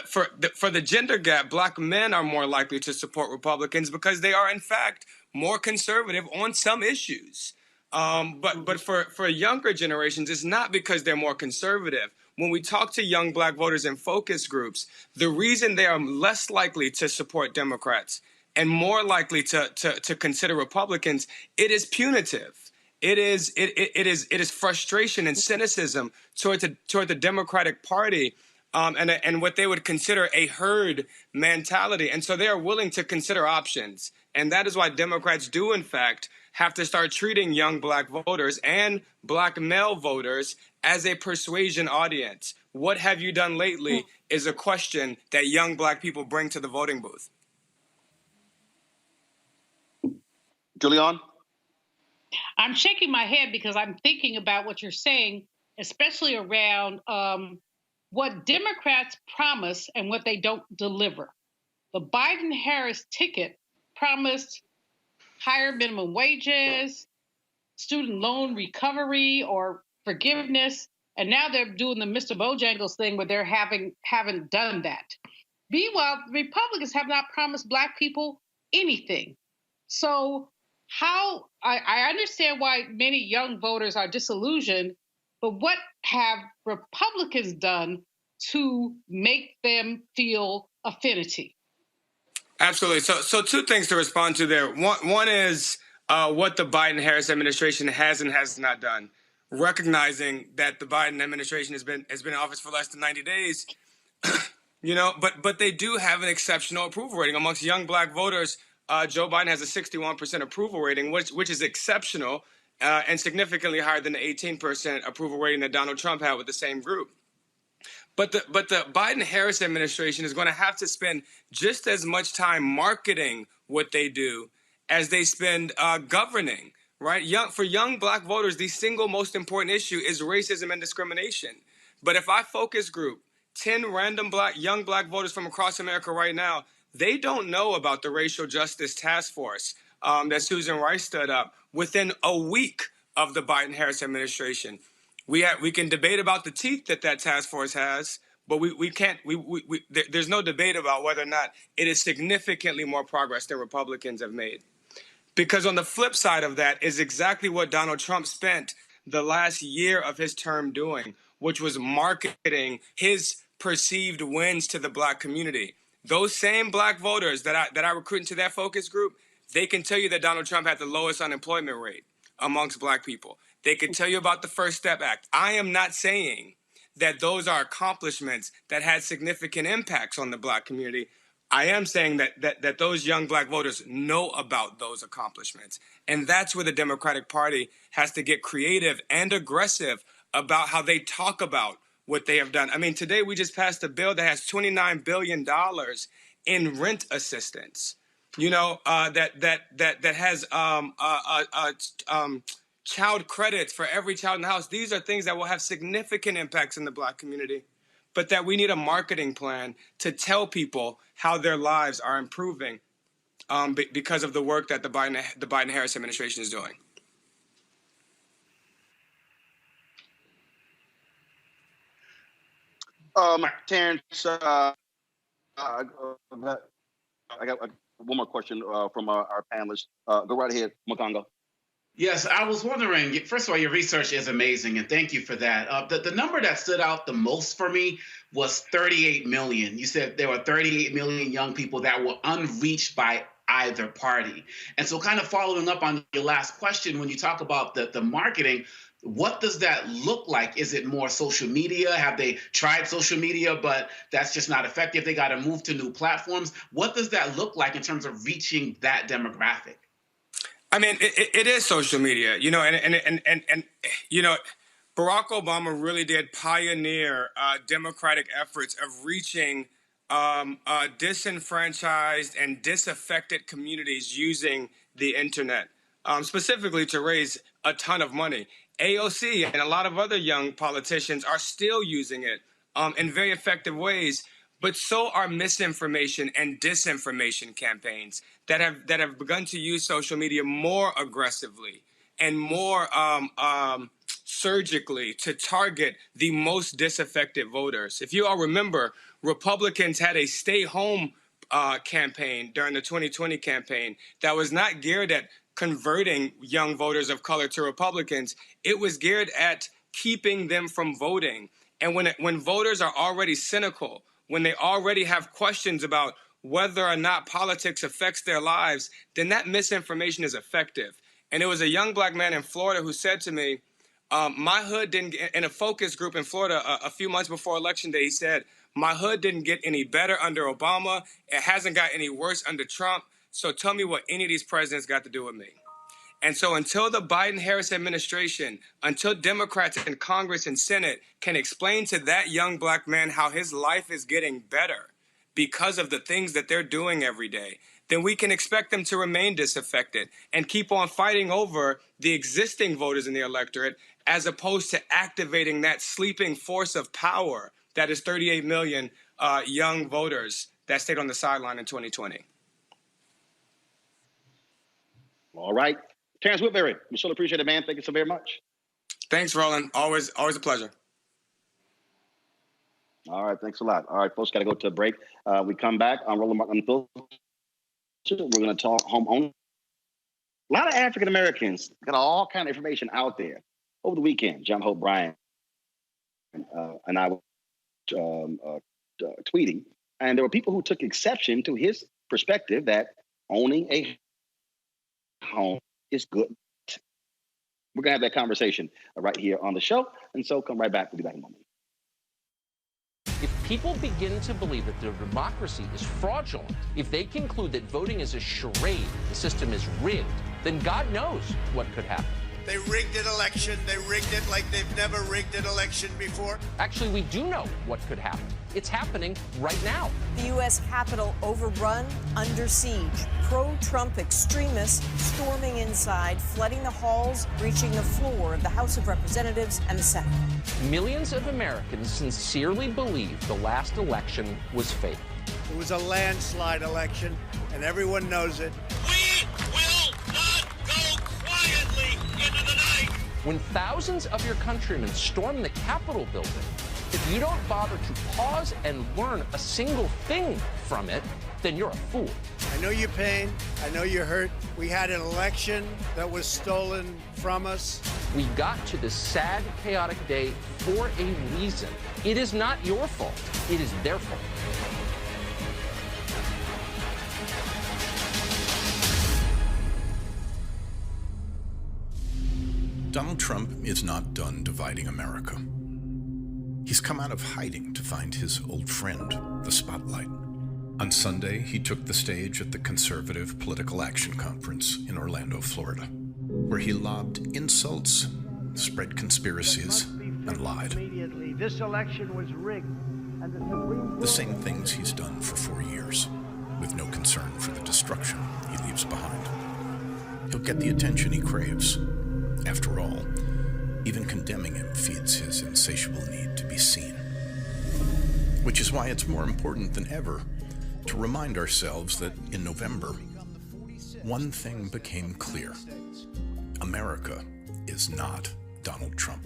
For the gender gap, Black men are more likely to support Republicans because they are in fact more conservative on some issues. But for younger generations, it's not because they're more conservative. When we talk to young Black voters in focus groups, the reason they are less likely to support Democrats and more likely to consider Republicans, it is punitive. It is frustration and cynicism toward the Democratic Party, and what they would consider a herd mentality. And so they are willing to consider options. And that is why Democrats do, in fact, have to start treating young Black voters and Black male voters as a persuasion audience. What have you done lately is a question that young Black people bring to the voting booth. Julian? I'm shaking my head because I'm thinking about what you're saying, especially around what Democrats promise and what they don't deliver. The Biden-Harris ticket promised higher minimum wages, student loan recovery or forgiveness, and now they're doing the Mr. Bojangles thing where they haven't done that. Meanwhile, Republicans have not promised Black people anything. So I understand why many young voters are disillusioned, but what have Republicans done to make them feel affinity? Absolutely. So two things to respond to there. One is what the Biden-Harris administration has and has not done. Recognizing that the Biden administration has been in office for less than 90 days, you know, but they do have an exceptional approval rating amongst young Black voters. Joe Biden has a 61% approval rating, which is exceptional and significantly higher than the 18% approval rating that Donald Trump had with the same group. But the Biden-Harris administration is going to have to spend just as much time marketing what they do as they spend governing, right? For young Black voters, the single most important issue is racism and discrimination. But if I focus group 10 random young Black voters from across America right now, they don't know about the Racial Justice Task Force that Susan Rice stood up within a week of the Biden-Harris administration. We can debate about the teeth that task force has, but there's no debate about whether or not it is significantly more progress than Republicans have made. Because on the flip side of that is exactly what Donald Trump spent the last year of his term doing, which was marketing his perceived wins to the Black community. Those same Black voters that I recruit into that focus group, they can tell you that Donald Trump had the lowest unemployment rate amongst Black people. They can tell you about the First Step Act. I am not saying that those are accomplishments that had significant impacts on the Black community, I am saying that those young black voters know about those accomplishments. And that's where the Democratic Party has to get creative and aggressive about how they talk about what they have done. I mean, today we just passed a bill that has $29 billion in rent assistance, that has child credits for every child in the house. These are things that will have significant impacts in the black community, but that we need a marketing plan to tell people how their lives are improving because of the work that the Biden-Harris administration is doing. Terrence, I got one more question from our panelists. Go right ahead, Mukongo. Yes, I was wondering, first of all, your research is amazing, and thank you for that. The number that stood out the most for me was 38 million. You said there were 38 million young people that were unreached by either party. And so kind of following up on your last question, when you talk about the marketing, what does that look like? Is it more social media? Have they tried social media, but that's just not effective? They got to move to new platforms. What does that look like in terms of reaching that demographic? I mean, it is social media, and Barack Obama really did pioneer democratic efforts of reaching disenfranchised and disaffected communities using the internet, specifically to raise a ton of money. AOC and a lot of other young politicians are still using it in very effective ways, but so are misinformation and disinformation campaigns that have begun to use social media more aggressively and more surgically to target the most disaffected voters. If you all remember, Republicans had a stay home campaign during the 2020 campaign that was not geared at converting young voters of color to Republicans. It was geared at keeping them from voting. And when voters are already cynical, when they already have questions about whether or not politics affects their lives, then that misinformation is effective. And it was a young black man in Florida who said to me, my hood didn't get, in a focus group in Florida a few months before Election Day, he said, my hood didn't get any better under Obama. It hasn't got any worse under Trump. So tell me what any of these presidents got to do with me. And so until the Biden-Harris administration, until Democrats in Congress and Senate can explain to that young black man how his life is getting better because of the things that they're doing every day, then we can expect them to remain disaffected and keep on fighting over the existing voters in the electorate as opposed to activating that sleeping force of power that is 38 million young voters that stayed on the sideline in 2020. All right. Terrence Whitberry, we so appreciate it, man. Thank you so very much. Thanks, Roland. Always a pleasure. All right. Thanks a lot. All right, folks, got to go to a break. We come back on Roland Martin Unfiltered. We're going to talk home ownership. A lot of African Americans got all kind of information out there. Over the weekend, John Hope Bryant and I were tweeting, and there were people who took exception to his perspective that owning a home is good. We're going to have that conversation right here on the show. And so come right back. We'll be back in a moment. If people begin to believe that their democracy is fraudulent, if they conclude that voting is a charade, the system is rigged, then God knows what could happen. They rigged an election. They rigged it like they've never rigged an election before. Actually, we do know what could happen. It's happening right now. The U.S. Capitol overrun, under siege. Pro-Trump extremists storming inside, flooding the halls, reaching the floor of the House of Representatives and the Senate. Millions of Americans sincerely believe the last election was fake. It was a landslide election, and everyone knows it. We will not go quietly into the night. When thousands of your countrymen storm the Capitol building, if you don't bother to pause and learn a single thing from it, then you're a fool. I know your pain. I know you're hurt. We had an election that was stolen from us. We got to this sad, chaotic day for a reason. It is not your fault. It is their fault. Donald Trump is not done dividing America. He's come out of hiding to find his old friend, the spotlight. On Sunday, he took the stage at the Conservative Political Action Conference in Orlando, Florida, where he lobbed insults, spread conspiracies, and lied. This election was rigged. The same things he's done for 4 years, with no concern for the destruction he leaves behind. He'll get the attention he craves. After all, even condemning him feeds his insatiable need to be seen. Which is why it's more important than ever to remind ourselves that in November, one thing became clear. America is not Donald Trump.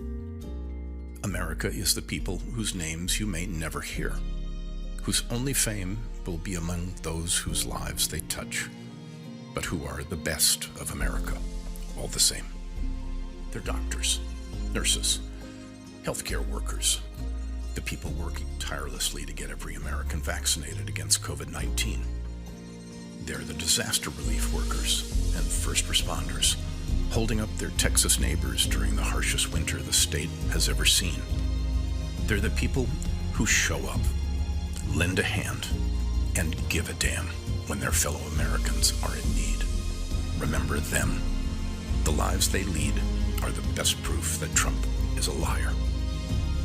America is the people whose names you may never hear, whose only fame will be among those whose lives they touch, but who are the best of America, all the same. They're doctors, nurses, healthcare workers, the people working tirelessly to get every American vaccinated against COVID-19. They're the disaster relief workers and first responders, holding up their Texas neighbors during the harshest winter the state has ever seen. They're the people who show up, lend a hand, and give a damn when their fellow Americans are in need. Remember them. The lives they lead are the best proof that Trump is a liar.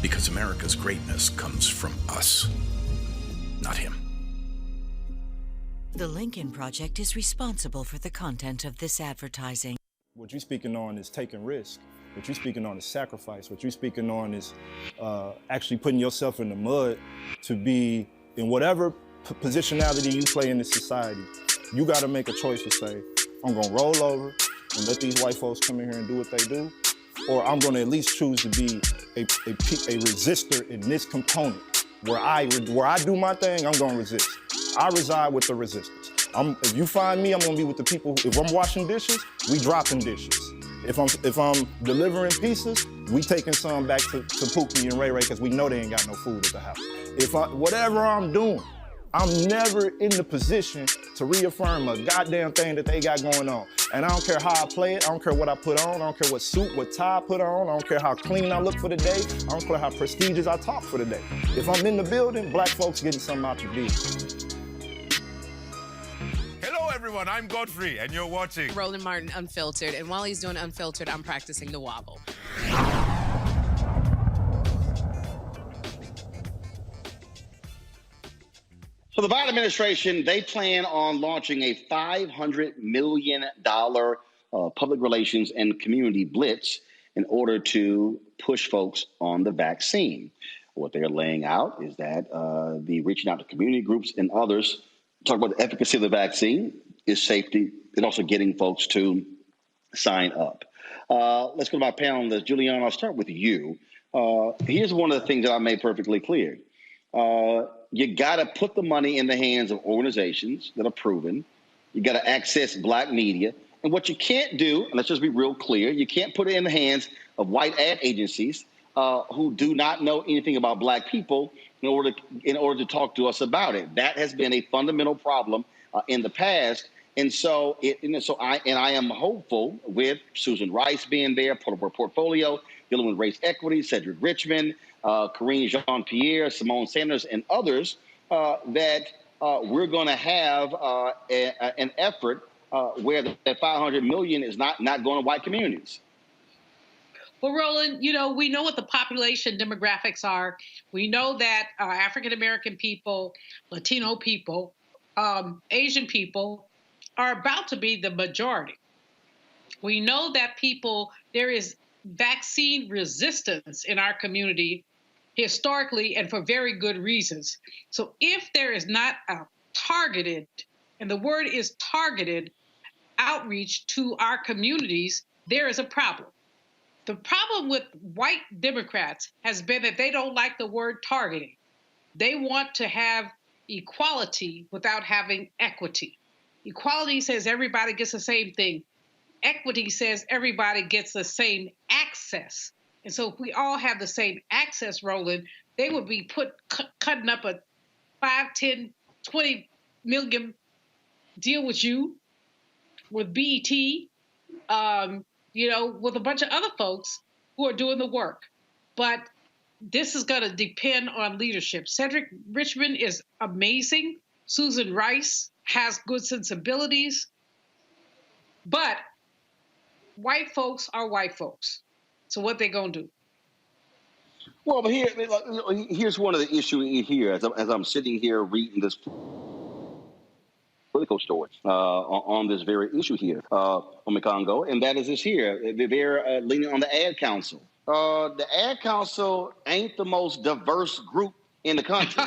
Because America's greatness comes from us, not him. The Lincoln Project is responsible for the content of this advertising. What you're speaking on is taking risk. What you're speaking on is sacrifice. What you're speaking on is actually putting yourself in the mud to be in whatever positionality you play in this society. You got to make a choice to say, I'm going to roll over and let these white folks come in here and do what they do, or I'm going to at least choose to be a resistor in this component. Where I do my thing, I'm going to resist. I reside with the resistors. If you find me, I'm going to be with the people. If I'm washing dishes, we dropping dishes. If I'm delivering pieces, we taking some back to Pookie and Ray Ray because we know they ain't got no food at the house. Whatever I'm doing, I'm never in the position to reaffirm a goddamn thing that they got going on. And I don't care how I play it. I don't care what I put on. I don't care what suit, what tie I put on. I don't care how clean I look for the day. I don't care how prestigious I talk for the day. If I'm in the building, black folks getting something out the deal. Hello, everyone. I'm Godfrey, and you're watching Roland Martin Unfiltered. And while he's doing Unfiltered, I'm practicing the wobble. So the Biden administration, they plan on launching a $500 million public relations and community blitz in order to push folks on the vaccine. What they're laying out is that the reaching out to community groups and others, talk about the efficacy of the vaccine, is safety, and also getting folks to sign up. Let's go to my panelists. Julianne, I'll start with you. Here's one of the things that I made perfectly clear. You got to put the money in the hands of organizations that are proven. You got to access black media. And what you can't do, and let's just be real clear, you can't put it in the hands of white ad agencies who do not know anything about black people in order to talk to us about it. That has been a fundamental problem in the past. And so I am hopeful with Susan Rice being there, part of her portfolio, dealing with race equity, Cedric Richmond, Karine Jean-Pierre, Simone Sanders, and others, that we're going to have an effort where that $500 million is not going to white communities. Well, Roland, we know what the population demographics are. We know that African-American people, Latino people, Asian people are about to be the majority. We know that there is vaccine resistance in our community historically and for very good reasons. So if there is not a targeted, and the word is targeted, outreach to our communities, there is a problem. The problem with white Democrats has been that they don't like the word targeting. They want to have equality without having equity. Equality says everybody gets the same thing. Equity says everybody gets the same access. And so if we all have the same access, Roland, they would be cutting up a 5, 10, 20 million deal with you, with BET, with a bunch of other folks who are doing the work. But this is going to depend on leadership. Cedric Richmond is amazing. Susan Rice has good sensibilities, but white folks are white folks. So what they gonna do? Well, but here's one of the issues here as I'm sitting here reading this political story on this very issue here on the Congo, and that is this here. They're leaning on the Ad Council. The Ad Council ain't the most diverse group in the country.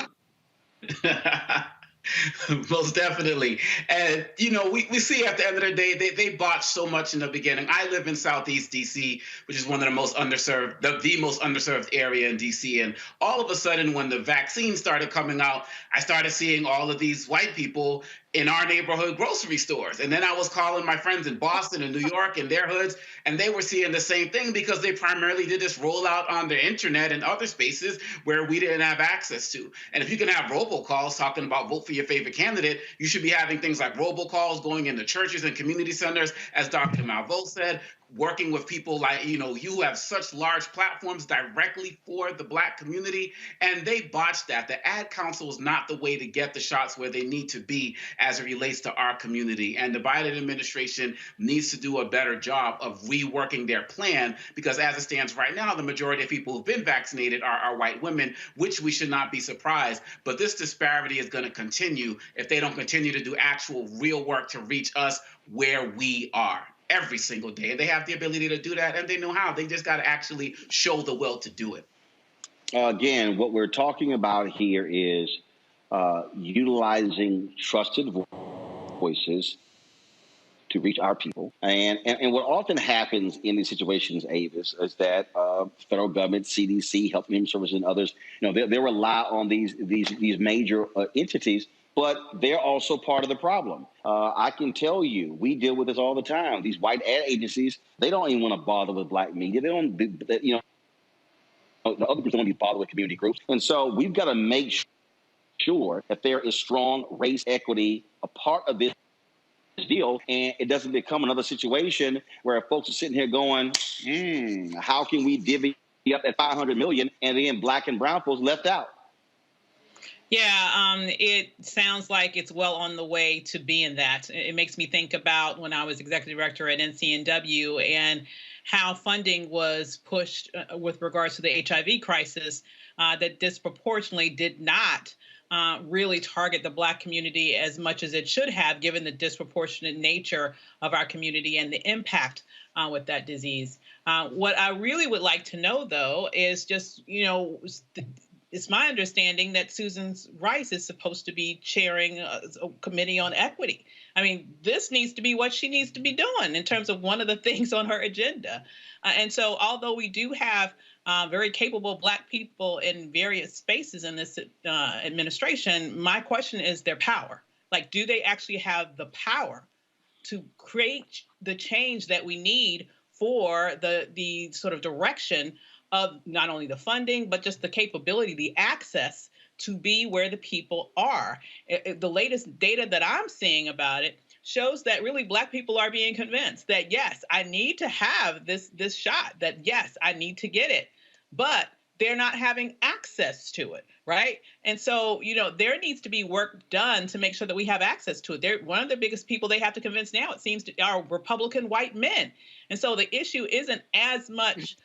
Most definitely. And, you know, we see at the end of the day, they botched so much in the beginning. I live in Southeast D.C., which is one of the most underserved, the most underserved area in D.C. And all of a sudden, when the vaccine started coming out, I started seeing all of these white people in our neighborhood grocery stores. And then I was calling my friends in Boston and New York and their hoods, and they were seeing the same thing because they primarily did this rollout on the internet and other spaces where we didn't have access to. And if you can have robocalls talking about vote for your favorite candidate, you should be having things like robocalls going into churches and community centers, as Dr. Malveaux said, working with people like, you know, you have such large platforms directly for the Black community, and they botched that. The Ad Council is not the way to get the shots where they need to be as it relates to our community. And the Biden administration needs to do a better job of reworking their plan, because as it stands right now, the majority of people who've been vaccinated are white women, which we should not be surprised. But this disparity is going to continue if they don't continue to do actual real work to reach us where we are every single day. And they have the ability to do that, and they know how. They just got to actually show the will to do it. Again, what we're talking about here is utilizing trusted voices to reach our people. And what often happens in these situations, Avis, is that federal government, CDC, Health and Human Services, and others, you know, they rely on these major entities, but they're also part of the problem. I can tell you, we deal with this all the time. These white ad agencies, they don't even want to bother with Black media. They don't, you know, the other groups don't want to be bothered with community groups. And so we've got to make sure that there is strong race equity, a part of this deal, and it doesn't become another situation where folks are sitting here going, how can we divvy up that $500 million and then Black and brown folks left out? Yeah, it sounds like it's well on the way to being that. It makes me think about when I was executive director at NCNW and how funding was pushed with regards to the HIV crisis that disproportionately did not really target the Black community as much as it should have, given the disproportionate nature of our community and the impact with that disease. What I really would like to know, though, is just, you know, it's my understanding that Susan Rice is supposed to be chairing a committee on equity. I mean, this needs to be what she needs to be doing in terms of one of the things on her agenda. And so although we do have very capable Black people in various spaces in this administration, my question is their power. Like, do they actually have the power to create the change that we need for the sort of direction of not only the funding, but just the capability, the access to be where the people are? The latest data that I'm seeing about it shows that really Black people are being convinced that, yes, I need to have this shot, that, yes, I need to get it, but they're not having access to it, right? And so, you know, there needs to be work done to make sure that we have access to it. They're one of the biggest people they have to convince now, it seems, are Republican white men. And so the issue isn't as much,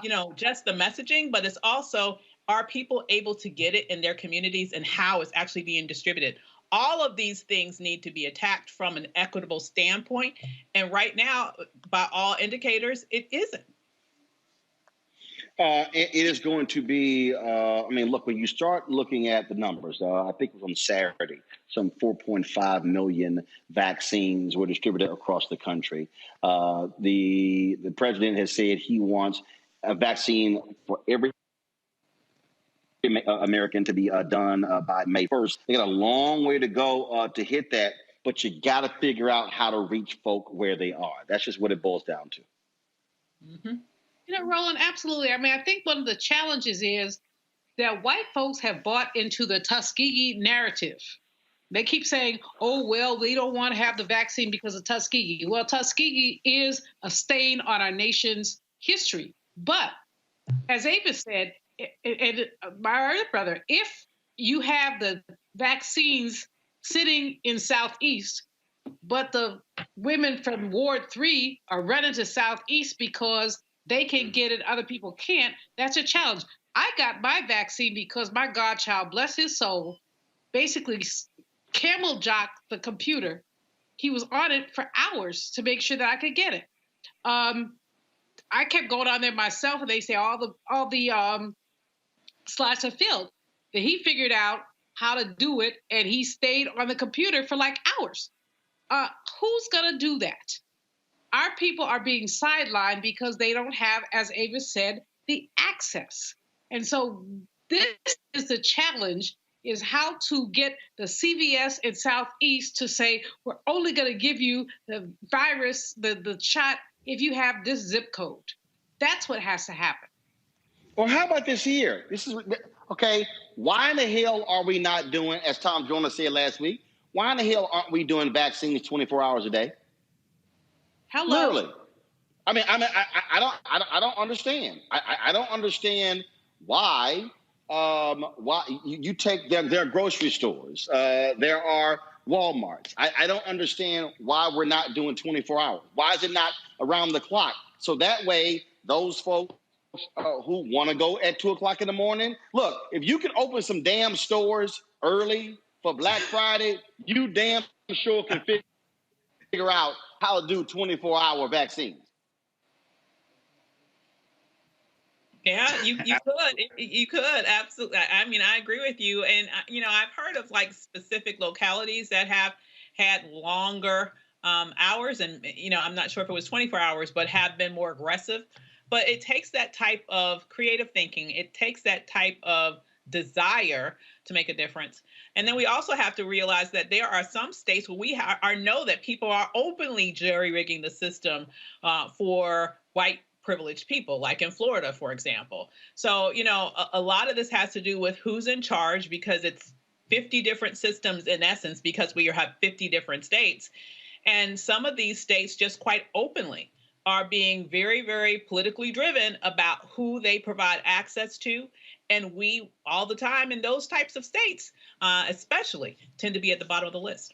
you know, just the messaging, but it's also, are people able to get it in their communities and how it's actually being distributed? All of these things need to be attacked from an equitable standpoint. And right now, by all indicators, it isn't. It is going to be, I mean, look, when you start looking at the numbers, I think it was on Saturday, some 4.5 million vaccines were distributed across the country. The president has said he wants a vaccine for every American to be done by May 1st. They got a long way to go to hit that, but you got to figure out how to reach folk where they are. That's just what it boils down to. Mm-hmm. You know, Roland, absolutely. I mean, I think one of the challenges is that white folks have bought into the Tuskegee narrative. They keep saying, oh, well, we don't want to have the vaccine because of Tuskegee. Well, Tuskegee is a stain on our nation's history. But as Avis said, and my other brother, if you have the vaccines sitting in Southeast, but the women from Ward 3 are running to Southeast because they can get it, other people can't. That's a challenge. I got my vaccine because my godchild, bless his soul, basically camel jocked the computer. He was on it for hours to make sure that I could get it. I kept going on there myself, and they say all the slots are filled. But he figured out how to do it, and he stayed on the computer for like hours. Who's gonna do that? Our people are being sidelined because they don't have, as Ava said, the access. And so this is the challenge, is how to get the CVS in Southeast to say, we're only gonna give you the virus, the shot, if you have this zip code. That's what has to happen. Well, how about this here? This is, okay, why in the hell are we not doing, as Tom Jonas said last week, why in the hell aren't we doing vaccines 24 hours a day? Hello. Literally. I don't understand. I don't understand why you take their grocery stores. There are Walmarts. I don't understand why we're not doing 24 hours. Why is it not around the clock? So that way, those folks who want to go at 2 o'clock in the morning, look, if you can open some damn stores early for Black Friday, you damn sure can figure out how to do 24-hour vaccines. Yeah, you could absolutely. I mean, I agree with you, and I've heard of like specific localities that have had longer hours, and I'm not sure if it was 24 hours, but have been more aggressive. But it takes that type of creative thinking. It takes that type of desire to make a difference. And then we also have to realize that there are some states where we know that people are openly jerry-rigging the system for white privileged people, like in Florida, for example. So, a lot of this has to do with who's in charge, because it's 50 different systems in essence, because we have 50 different states. And some of these states just quite openly are being very, very politically driven about who they provide access to. And we, all the time in those types of states, especially, tend to be at the bottom of the list.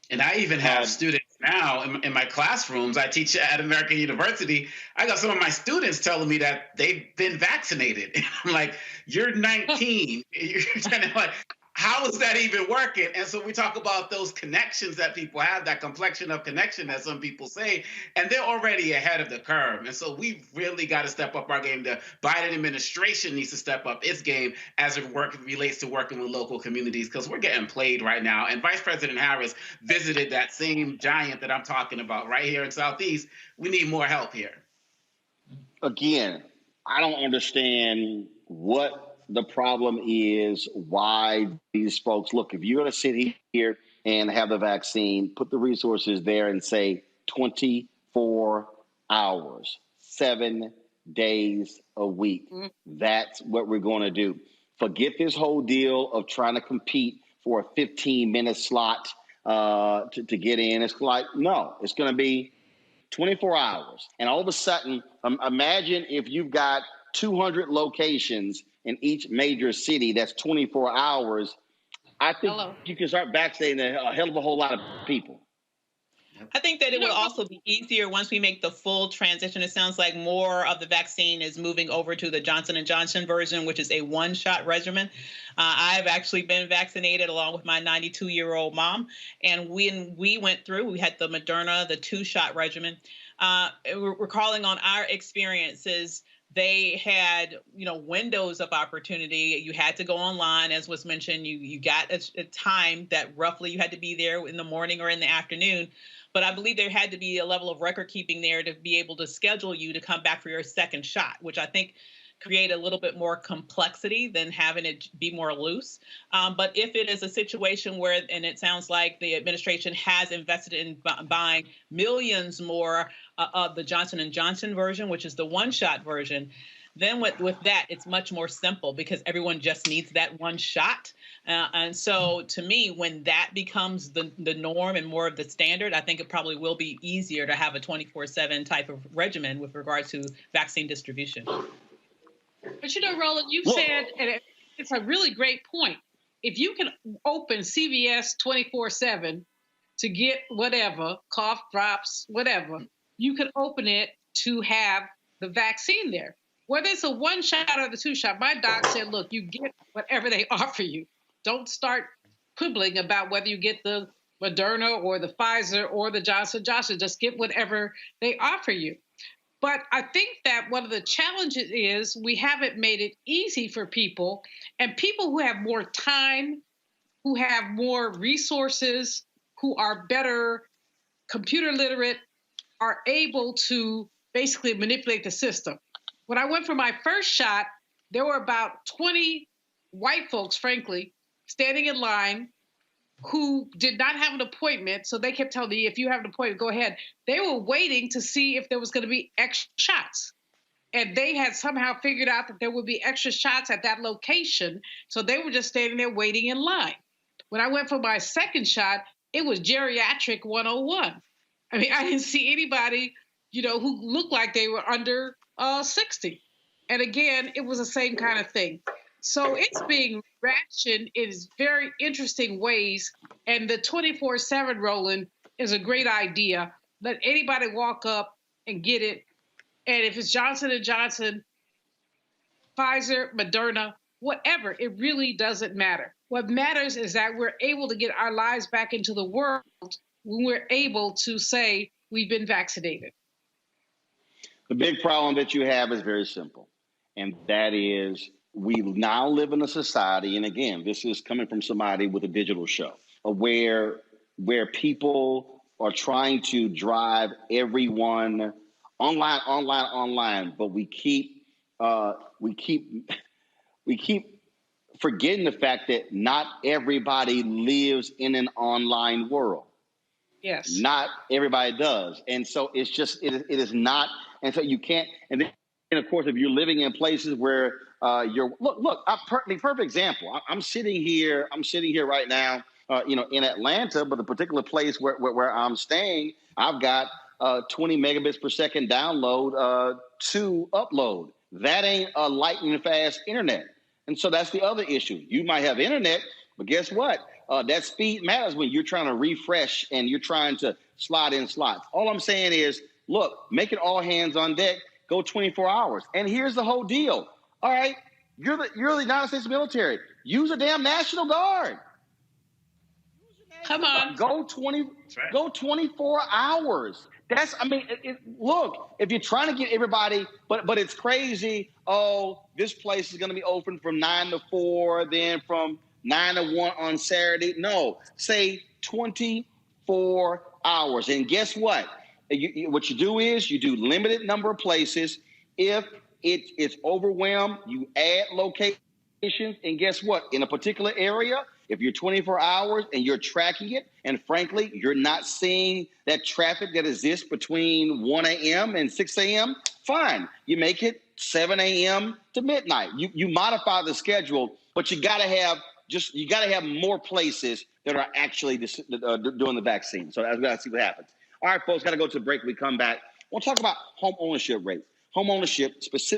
And I even have students now in my classrooms. I teach at American University. I got some of my students telling me that they've been vaccinated. And I'm like, you're 19. You're kind of like, how is that even working? And so we talk about those connections that people have, that complexion of connection that some people say, and they're already ahead of the curve. And so we've really got to step up our game. The Biden administration needs to step up its game as it relates to working with local communities, because we're getting played right now. And Vice President Harris visited that same giant that I'm talking about right here in Southeast. We need more help here. Again, I don't understand what the problem is, why these folks, look, if you're going to sit here and have the vaccine, put the resources there and say 24 hours, 7 days a week. That's what we're going to do. Forget this whole deal of trying to compete for a 15-minute slot to get in. It's like, no, it's going to be 24 hours. And all of a sudden, imagine if you've got 200 locations in each major city, that's 24 hours. I think you can start vaccinating a hell of a whole lot of people. I think that it will also be easier once we make the full transition. It sounds like more of the vaccine is moving over to the Johnson & Johnson version, which is a one-shot regimen. I've actually been vaccinated along with my 92-year-old mom. And when we went through, we had the Moderna, the 2-shot regimen. We're calling on our experiences. They had, windows of opportunity. You had to go online, as was mentioned. You got a time that roughly you had to be there in the morning or in the afternoon. But I believe there had to be a level of record keeping there to be able to schedule you to come back for your second shot, which I think create a little bit more complexity than having it be more loose. But if it is a situation where, and it sounds like the administration has invested in buying millions more of the Johnson & Johnson version, which is the one-shot version, then with that, it's much more simple because everyone just needs that one shot. And so to me, when that becomes the norm and more of the standard, I think it probably will be easier to have a 24/7 type of regimen with regards to vaccine distribution. But Roland, you said, and it's a really great point, if you can open CVS 24/7 to get whatever, cough drops, whatever, you can open it to have the vaccine there. Whether it's a 1 shot or the 2 shot, my doc said, look, you get whatever they offer you. Don't start quibbling about whether you get the Moderna or the Pfizer or the Johnson & Johnson. Just get whatever they offer you. But I think that one of the challenges is we haven't made it easy for people, and people who have more time, who have more resources, who are better computer literate, are able to basically manipulate the system. When I went for my first shot, there were about 20 white folks, frankly, standing in line who did not have an appointment. So they kept telling me, if you have an appointment, go ahead. They were waiting to see if there was going to be extra shots. And they had somehow figured out that there would be extra shots at that location. So they were just standing there waiting in line. When I went for my second shot, it was geriatric 101. I mean, I didn't see anybody, who looked like they were under 60. And again, it was the same kind of thing. So it's being rationed in very interesting ways. And the 24/7, Roland, is a great idea. Let anybody walk up and get it. And if it's Johnson & Johnson, Pfizer, Moderna, whatever, it really doesn't matter. What matters is that we're able to get our lives back into the world when we're able to say we've been vaccinated. The big problem that you have is very simple, and that is we now live in a society, and again, this is coming from somebody with a digital show, where people are trying to drive everyone online, but we keep forgetting the fact that not everybody lives in an online world. Yes. Not everybody does. And so it is not, and so you can't, and then of course, if you're living in places where the perfect example, I'm sitting here right now, in Atlanta, but the particular place where I'm staying, I've got 20 megabits per second download to upload. That ain't a lightning fast internet. And so that's the other issue. You might have internet, but guess what? That speed matters when you're trying to refresh and you're trying to slide in slots. All I'm saying is, look, make it all hands on deck, go 24 hours. And here's the whole deal. All right, you're the United States military. Use a damn National Guard. Come on. Go 24 hours. Look, if you're trying to get everybody, but it's crazy. Oh, this place is going to be open from 9 to 4, then from 9 to 1 on Saturday. No, say 24 hours. And guess what? What you do is you do limited number of places. If it's overwhelmed, you add locations. And guess what? In a particular area, if you're 24 hours and you're tracking it, and frankly, you're not seeing that traffic that exists between 1 a.m. and 6 a.m., fine. You make it 7 a.m. to midnight. You modify the schedule, but you got to have more places that are actually doing the vaccine. So that's got to see what happens. All right, folks, got to go to a break. We come back. We'll talk about home ownership rates. Home ownership,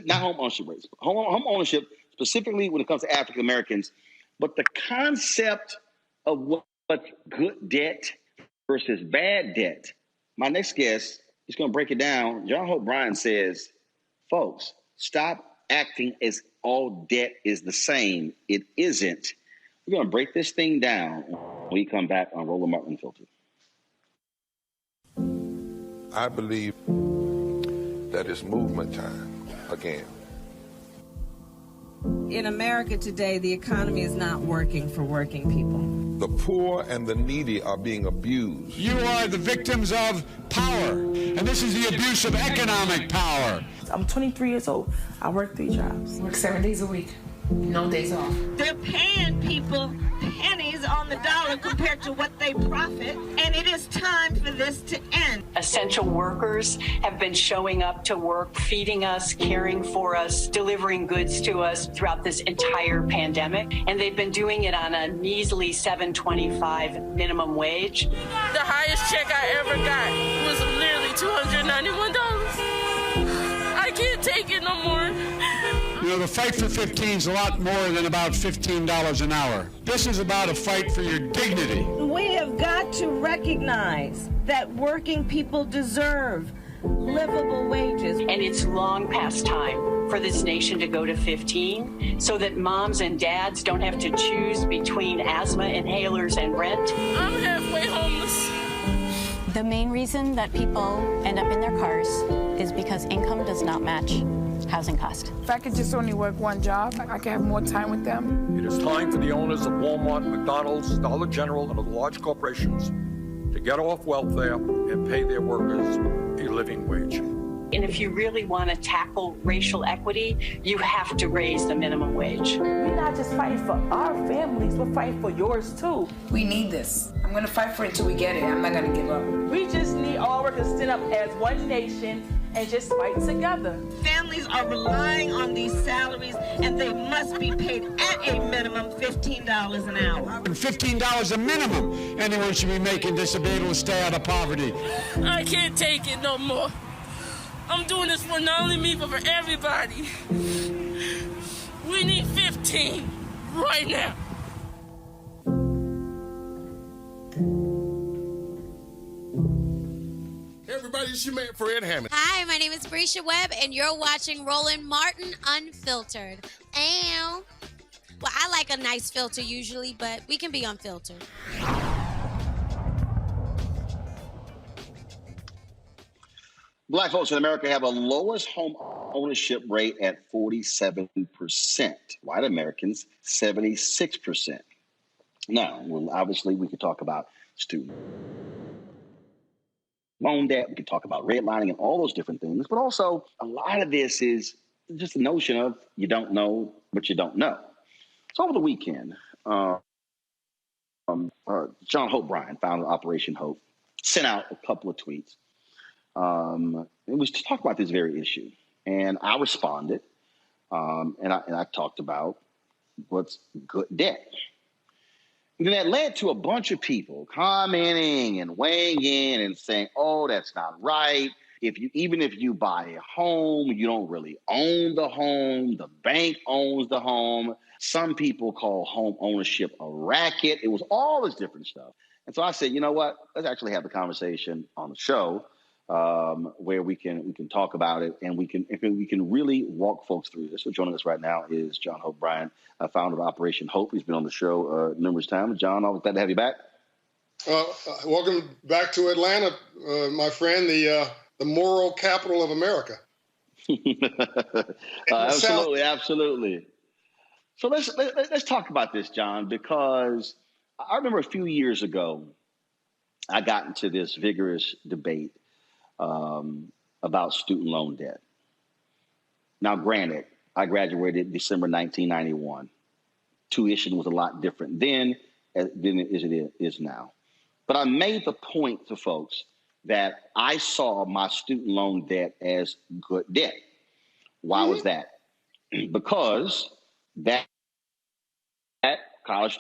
not home ownership rates. Home ownership, specifically when it comes to African Americans. But the concept of what's good debt versus bad debt. My next guest is going to break it down. Hope Bryant says, folks, stop acting as all debt is the same. It isn't. We're going to break this thing down when we come back on Roland Martin Unfiltered. I believe that it's movement time again. In America today, the economy is not working for working people. The poor and the needy are being abused. You are the victims of power, and this is the abuse of economic power. I'm 23 years old. I work 3 jobs. Work 7 days a week. No days off. They're paying people pennies on the dollar compared to what they profit, and it is time for this to end. Essential workers have been showing up to work, feeding us, caring for us, delivering goods to us throughout this entire pandemic, and they've been doing it on a measly $7.25 minimum wage. The highest check I ever got was nearly $291. I can't take it no more. You know, the fight for 15 is a lot more than about $15 an hour. This is about a fight for your dignity. We have got to recognize that working people deserve livable wages. And it's long past time for this nation to go to 15 so that moms and dads don't have to choose between asthma inhalers and rent. I'm halfway homeless. The main reason that people end up in their cars is because income does not match housing cost. If I could just only work one job, I could have more time with them. It is time for the owners of Walmart, McDonald's, Dollar General, and other large corporations to get off welfare and pay their workers a living wage. And if you really want to tackle racial equity, you have to raise the minimum wage. We're not just fighting for our families, we're fighting for yours too. We need this. I'm going to fight for it until we get it. I'm not going to give up. We just need all workers to stand up as one nation and just fight together. Families are relying on these salaries, and they must be paid at a minimum $15 an hour. $15 a minimum anyone should be making to be able to stay out of poverty. I can't take it no more. I'm doing this for not only me, but for everybody. We need 15 right now. Hey everybody, it's your man Fred Hammond. Hi, my name is Brescia Webb, and you're watching Roland Martin Unfiltered. Ow. Well, I like a nice filter usually, but we can be unfiltered. Black folks in America have the lowest home ownership rate at 47%. White Americans, 76%. Now, well, obviously, we could talk about student loan debt. We could talk about redlining and all those different things. But also, a lot of this is just the notion of you don't know what you don't know. So over the weekend, John Hope Bryant, founder of Operation Hope, sent out a couple of tweets. It was to talk about this very issue. And I responded, and I talked about what's good debt. And then that led to a bunch of people commenting and weighing in and saying, oh, that's not right. Even if you buy a home, you don't really own the home. The bank owns the home. Some people call home ownership a racket. It was all this different stuff. And so I said, you know what? Let's actually have the conversation on the show where we can talk about it and we can really walk folks through this. So joining us right now is John Hope Bryant, founder of Operation Hope. He's been on the show numerous times. John, always glad to have you back. Welcome back to Atlanta, my friend, the moral capital of America. Absolutely. So let's talk about this, John, because I remember a few years ago, I got into this vigorous debate about student loan debt. Now, granted, I graduated December 1991. Tuition was a lot different then as it is now. But I made the point to folks that I saw my student loan debt as good debt. Why was that? Because that college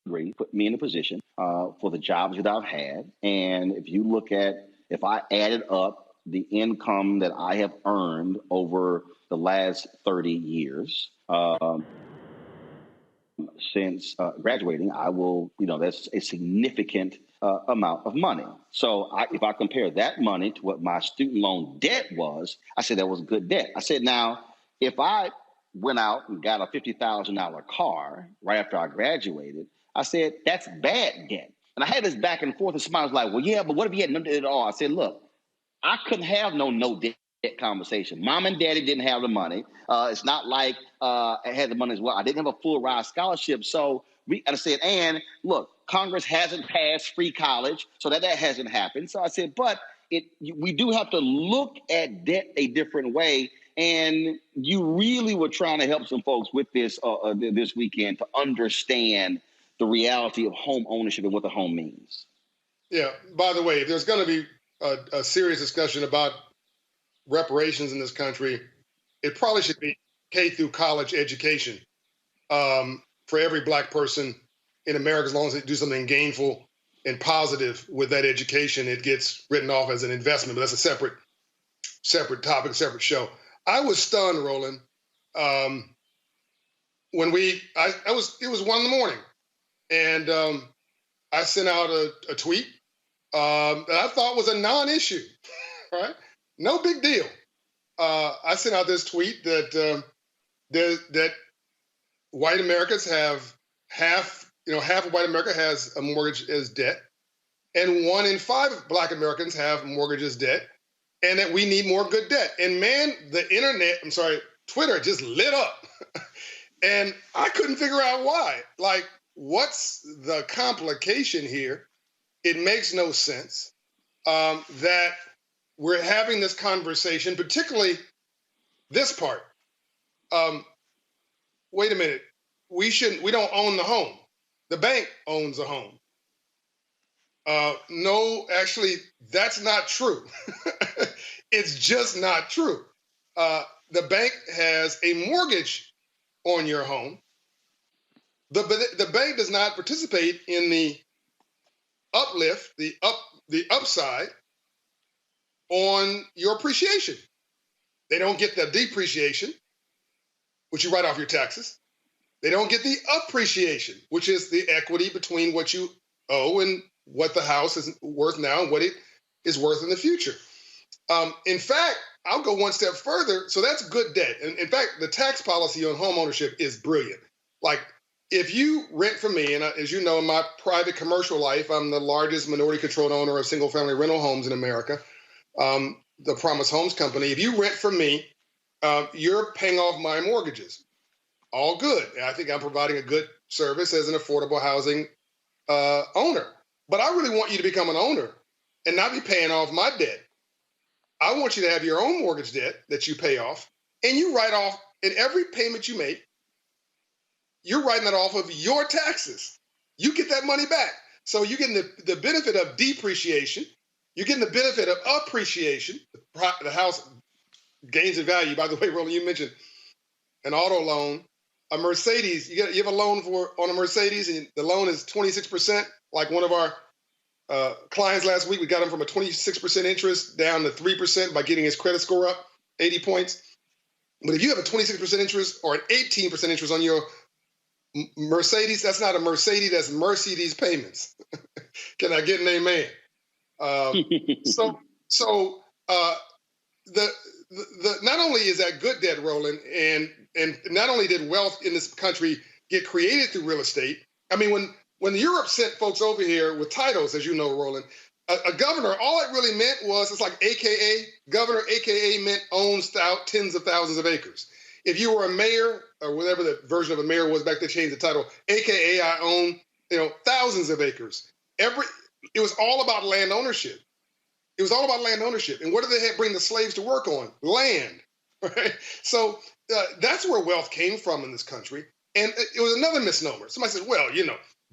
degree put me in a position for the jobs that I've had. And if I added up the income that I have earned over the last 30 years since graduating, that's a significant amount of money. So if I compare that money to what my student loan debt was, I said that was good debt. I said, now, if I went out and got a $50,000 car right after I graduated, I said, that's bad debt. And I had this back and forth, and somebody was like, well, yeah, but what if you had no debt at all? I said, look, I couldn't have no debt conversation. Mom and daddy didn't have the money. It's not like I had the money as well. I didn't have a full ride scholarship. So I said, and look, Congress hasn't passed free college, so that hasn't happened. So I said, but we do have to look at debt a different way. And you really were trying to help some folks with this this weekend to understand the reality of home ownership and what the home means. Yeah. By the way, if there's going to be a serious discussion about reparations in this country, it probably should be K through college education for every Black person in America. As long as they do something gainful and positive with that education, it gets written off as an investment. But that's a separate topic, separate show. I was stunned, Roland, when it was 1 a.m, and I sent out a tweet that I thought was a non-issue, right? No big deal. I sent out this tweet that that white Americans have half of white America has a mortgage as debt, and 1 in 5 Black Americans have mortgage as debt, and that we need more good debt. And man, Twitter just lit up. And I couldn't figure out why. Like, what's the complication here? It makes no sense that we're having this conversation, particularly this part. Wait a minute. We don't own the home. The bank owns the home. No, actually, that's not true. It's just not true. The bank has a mortgage on your home. The bank does not participate in the uplift, the upside on your appreciation. They don't get the depreciation, which you write off your taxes. They don't get the appreciation, which is the equity between what you owe and what the house is worth now and what it is worth in the future. In fact, I'll go one step further. So that's good debt. And in fact, the tax policy on home ownership is brilliant. Like, if you rent from me, and as you know, in my private commercial life, I'm the largest minority-controlled owner of single-family rental homes in America, the Promise Homes Company. If you rent from me, you're paying off my mortgages. All good. I think I'm providing a good service as an affordable housing owner. But I really want you to become an owner and not be paying off my debt. I want you to have your own mortgage debt that you pay off, and you write off in every payment you make. You're writing that off of your taxes. You get that money back. So you're getting the benefit of depreciation. You're getting the benefit of appreciation. The house gains in value. By the way, Roland, you mentioned an auto loan. A Mercedes, you have a loan on a Mercedes, and the loan is 26%. Like one of our clients last week, we got him from a 26% interest down to 3% by getting his credit score up 80 points. But if you have a 26% interest or an 18% interest on your Mercedes, that's not a Mercedes, that's Mercedes payments. Can I get an amen? So not only is that good debt, Roland, and not only did wealth in this country get created through real estate. I mean, when Europe sent folks over here with titles, as you know, Roland, a governor, all it really meant was, it's like AKA, governor, AKA meant owns tens of thousands of acres. If you were a mayor, or whatever the version of a mayor was back, they changed the title, AKA I own, thousands of acres. It was all about land ownership. It was all about land ownership. And what did they bring the slaves to work on? Land, right? So that's where wealth came from in this country. And it was another misnomer. Somebody said, well,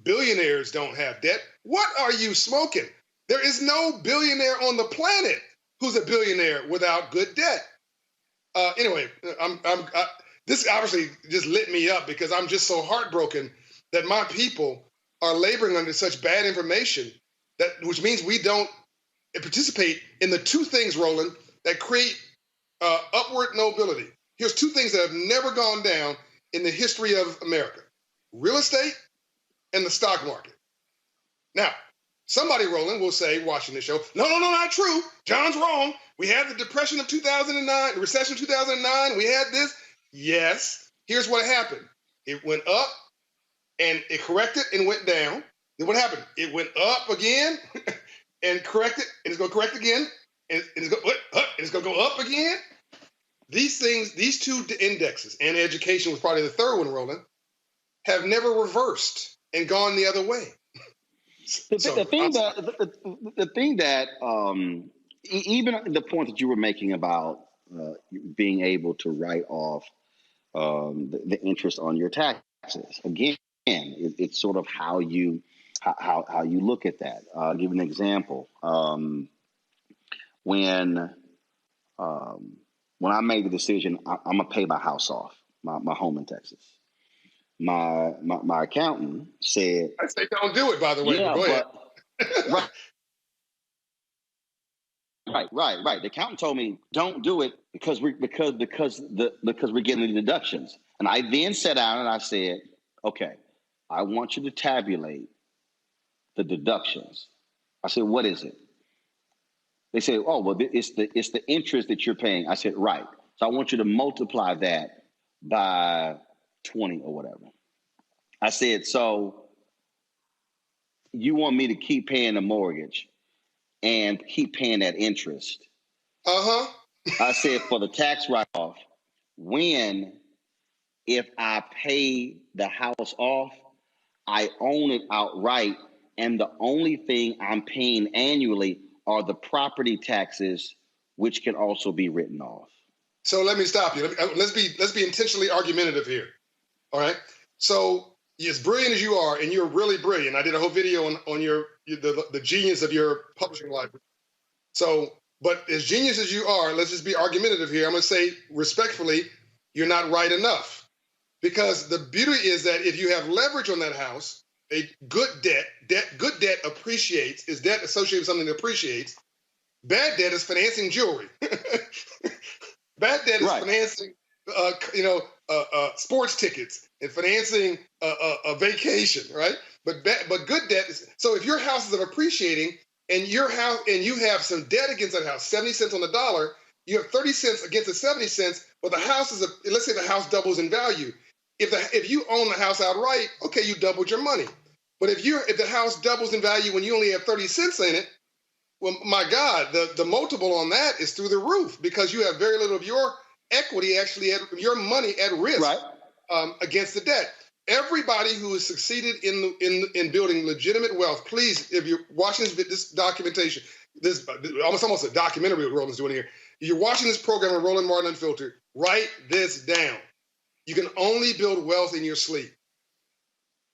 billionaires don't have debt. What are you smoking? There is no billionaire on the planet who's a billionaire without good debt. Anyway, this obviously just lit me up because I'm just so heartbroken that my people are laboring under such bad information, which means we don't participate in the two things, Roland, that create upward mobility. Here's two things that have never gone down in the history of America: real estate and the stock market. Now, somebody, Roland, will say, watching this show, no, not true. John's wrong. We had the depression of 2009, the recession of 2009. We had this. Yes. Here's what happened. It went up and it corrected and went down. Then what happened? It went up again and corrected, and it's going to correct again, and it's going to go up again. These things, these two indexes, and education was probably the third one, Roland, have never reversed and gone the other way. The thing that even the point that you were making about being able to write off the interest on your taxes, again, it's sort of how you look at that. I'll give you an example. When I made the decision, I'm gonna pay my house off, my home in Texas. My accountant said, I say don't do it, by the way. Yeah, go ahead. Right. The accountant told me don't do it because we're getting the deductions. And I then sat down and I said, okay, I want you to tabulate the deductions. I said, what is it? They said, oh, well, it's the interest that you're paying. I said, right. So I want you to multiply that by 20 or whatever. I said, so you want me to keep paying the mortgage and keep paying that interest? Uh-huh. I said, for the tax write-off, if I pay the house off, I own it outright, and the only thing I'm paying annually are the property taxes, which can also be written off. So let me stop you. Let's be intentionally argumentative here. All right. So as brilliant as you are, and you're really brilliant, I did a whole video on the genius of your publishing library. So, but as genius as you are, let's just be argumentative here. I'm going to say respectfully, you're not right enough. Because the beauty is that if you have leverage on that house, a good debt appreciates, is debt associated with something that appreciates. Bad debt is financing jewelry. Bad debt is financing, sports tickets and financing a vacation, right? But good debt is, so if your house is appreciating and you have some debt against that house, 70 cents on the dollar, you have 30 cents against the 70 cents, but the house let's say the house doubles in value. If you own the house outright, okay, you doubled your money. But if the house doubles in value when you only have 30 cents in it, well, my God, the multiple on that is through the roof because you have very little of your equity your money at risk against the debt. Everybody who has succeeded in building legitimate wealth, please, if you're watching this documentation, this almost a documentary what Roland's doing here. If you're watching this program with Roland Martin Unfiltered, write this down. You can only build wealth in your sleep.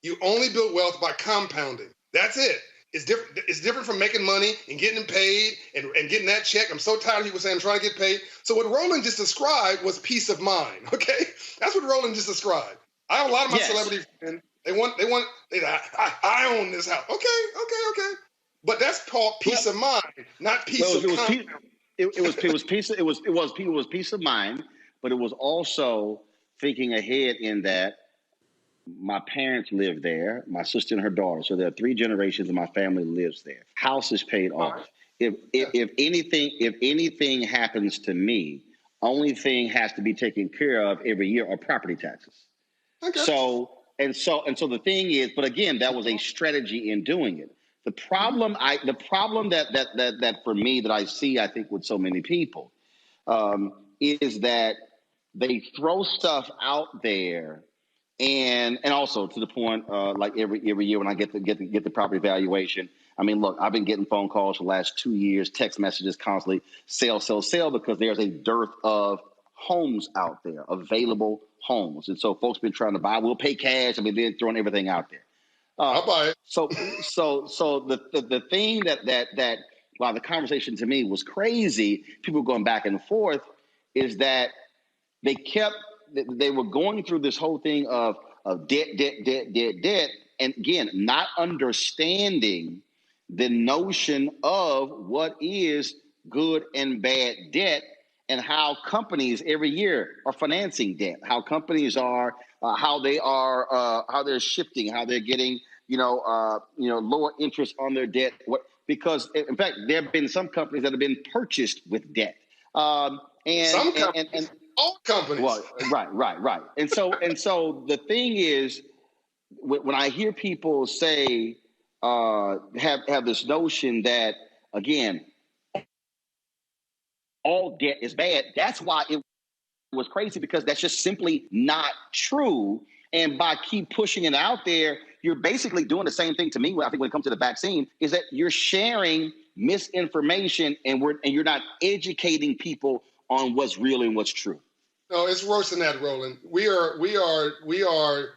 You only build wealth by compounding. That's it. It's different. It's different from making money and getting paid and getting that check. I'm so tired of people saying I'm trying to get paid. So what Roland just described was peace of mind. Okay, that's what Roland just described. I have a lot of my celebrity friends. They I own this house. Okay. But that's called peace of mind, not peace of mind. It was peace of mind, but it was also thinking ahead in that my parents live there, my sister and her daughter. So there are 3 generations of my family lives there. House is paid off. If anything happens to me, only thing has to be taken care of every year are property taxes. Okay. So the thing is, but again, that was a strategy in doing it. The problem that for me that I see, I think with so many people, is that they throw stuff out there, and also to the point, like every year when I get the property valuation. I mean, look, I've been getting phone calls for the last 2 years, text messages constantly, sell, because there's a dearth of homes out there, available homes, and so folks been trying to buy. We'll pay cash. I mean, they're throwing everything out there. I'll buy it. So the thing that while the conversation to me was crazy, people going back and forth, is that they were going through this whole thing of debt, and again, not understanding the notion of what is good and bad debt, and how companies every year are financing debt, how companies are, how they're shifting, how they're getting, lower interest on their debt. Because in fact, there have been some companies that have been purchased with debt. All companies. Well, right. And so the thing is, when I hear people say, have this notion that, again, all debt is bad, that's why it was crazy, because that's just simply not true. And by keep pushing it out there, you're basically doing the same thing to me. I think when it comes to the vaccine, is that you're sharing misinformation, and you're not educating people on what's real and what's true. No, it's worse than that, Roland. We are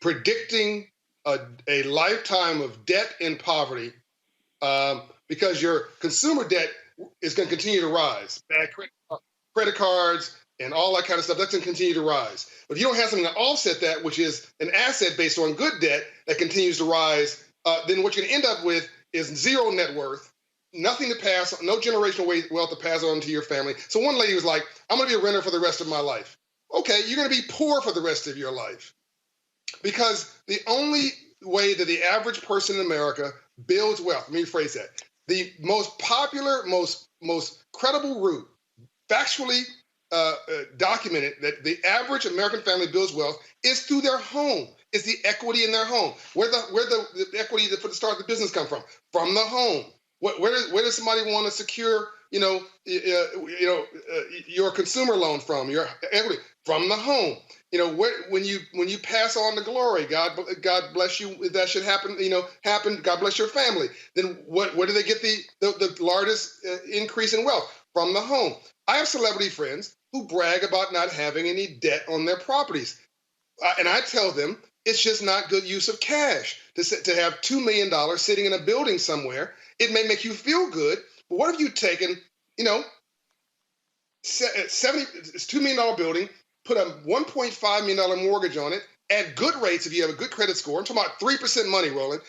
predicting a lifetime of debt and poverty, because your consumer debt is going to continue to rise. Bad credit cards and all that kind of stuff, that's going to continue to rise. But if you don't have something to offset that, which is an asset based on good debt that continues to rise, then what you're going to end up with is zero net worth nothing to pass, no generational wealth to pass on to your family. So one lady was like, I'm going to be a renter for the rest of my life. Okay, you're going to be poor for the rest of your life. Because the only way that the average person in America builds wealth, let me rephrase that, the most popular, most credible route, factually documented, that the average American family builds wealth is through their home. It's the equity in their home. Where the equity for the start of the business come from? From the home. Where does somebody want to secure, your consumer loan from? Your equity from the home. When you pass on the glory, God bless you. If that should happen, happen. God bless your family. Then where do they get the largest increase in wealth? From the home. I have celebrity friends who brag about not having any debt on their properties, and I tell them it's just not good use of cash to have $2 million sitting in a building somewhere. It may make you feel good, but what have you taken? It's $2 million building, put a $1.5 million mortgage on it at good rates if you have a good credit score. I'm talking about 3% money, Roland.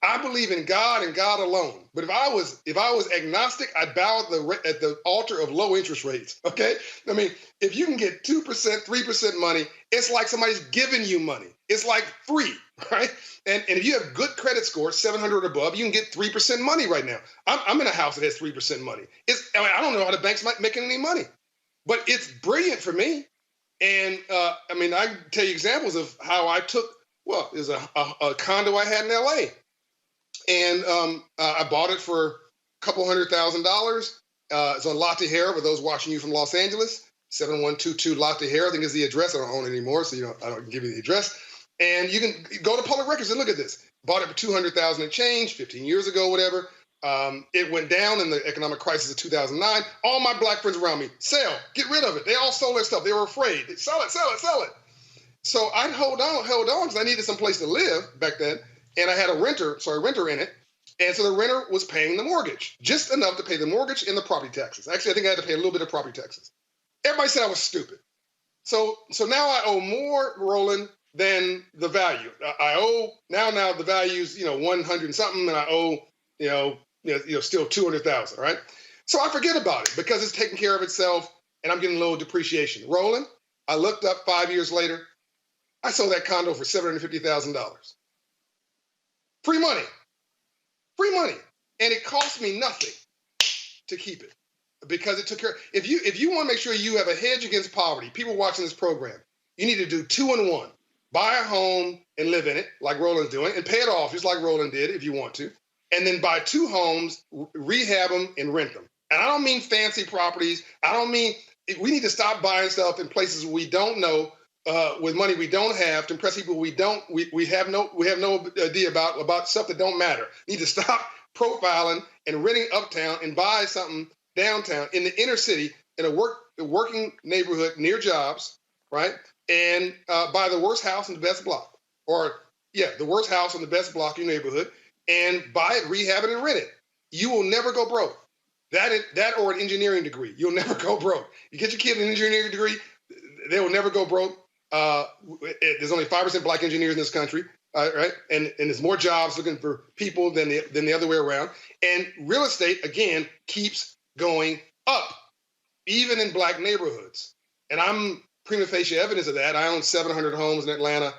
I believe in God and God alone. But if I was agnostic, I'd bow at the altar of low interest rates. Okay, I mean, if you can get 2%, 3% money, it's like somebody's giving you money. It's like free, right? And if you have good credit score, 700 or above, you can get 3% money right now. I'm in a house that has 3% money. I don't know how the bank's making any money, but it's brilliant for me. And I can tell you examples of how I took. Well, there's a condo I had in LA, and I bought it for a couple $100,000. It's on La Tijera for those watching you from Los Angeles. 7122 La Tijera, I think is the address. I don't own it anymore, so I don't give you the address. And you can go to public records and look at this. Bought it for $200,000 and change 15 years ago, whatever. It went down in the economic crisis of 2009. All my black friends around me, sell, get rid of it. They all sold their stuff. They were afraid. Sell it, sell it, sell it. So I held on because I needed some place to live back then. And I had a renter in it. And so the renter was paying the mortgage, just enough to pay the mortgage and the property taxes. Actually, I think I had to pay a little bit of property taxes. Everybody said I was stupid. So now I owe more, Roland, than the value. I owe now the value's 100 and something, and I owe still 200,000, right? So I forget about it because it's taking care of itself, and I'm getting a little depreciation. Roland, I looked up 5 years later. I sold that condo for $750,000. Free money. And it cost me nothing to keep it because it took care. If you want to make sure you have a hedge against poverty, people watching this program, you need to do 2 in 1. Buy a home and live in it like Roland's doing and pay it off just like Roland did if you want to. And then buy 2 homes, rehab them and rent them. And I don't mean fancy properties. I don't mean, we need to stop buying stuff in places we don't know, with money we don't have to impress people we have no idea about stuff that don't matter. Need to stop profiling and renting uptown and buy something downtown in the inner city in a working neighborhood near jobs, right? And buy the worst house in the best block, the worst house in the best block in your neighborhood, and buy it, rehab it, and rent it. You will never go broke. That or an engineering degree, you'll never go broke. You get your kid an engineering degree, they will never go broke. There's only 5% black engineers in this country, right? And there's more jobs looking for people than the other way around. And real estate, again, keeps going up, even in black neighborhoods. And I'm prima facie evidence of that. I own 700 homes in Atlanta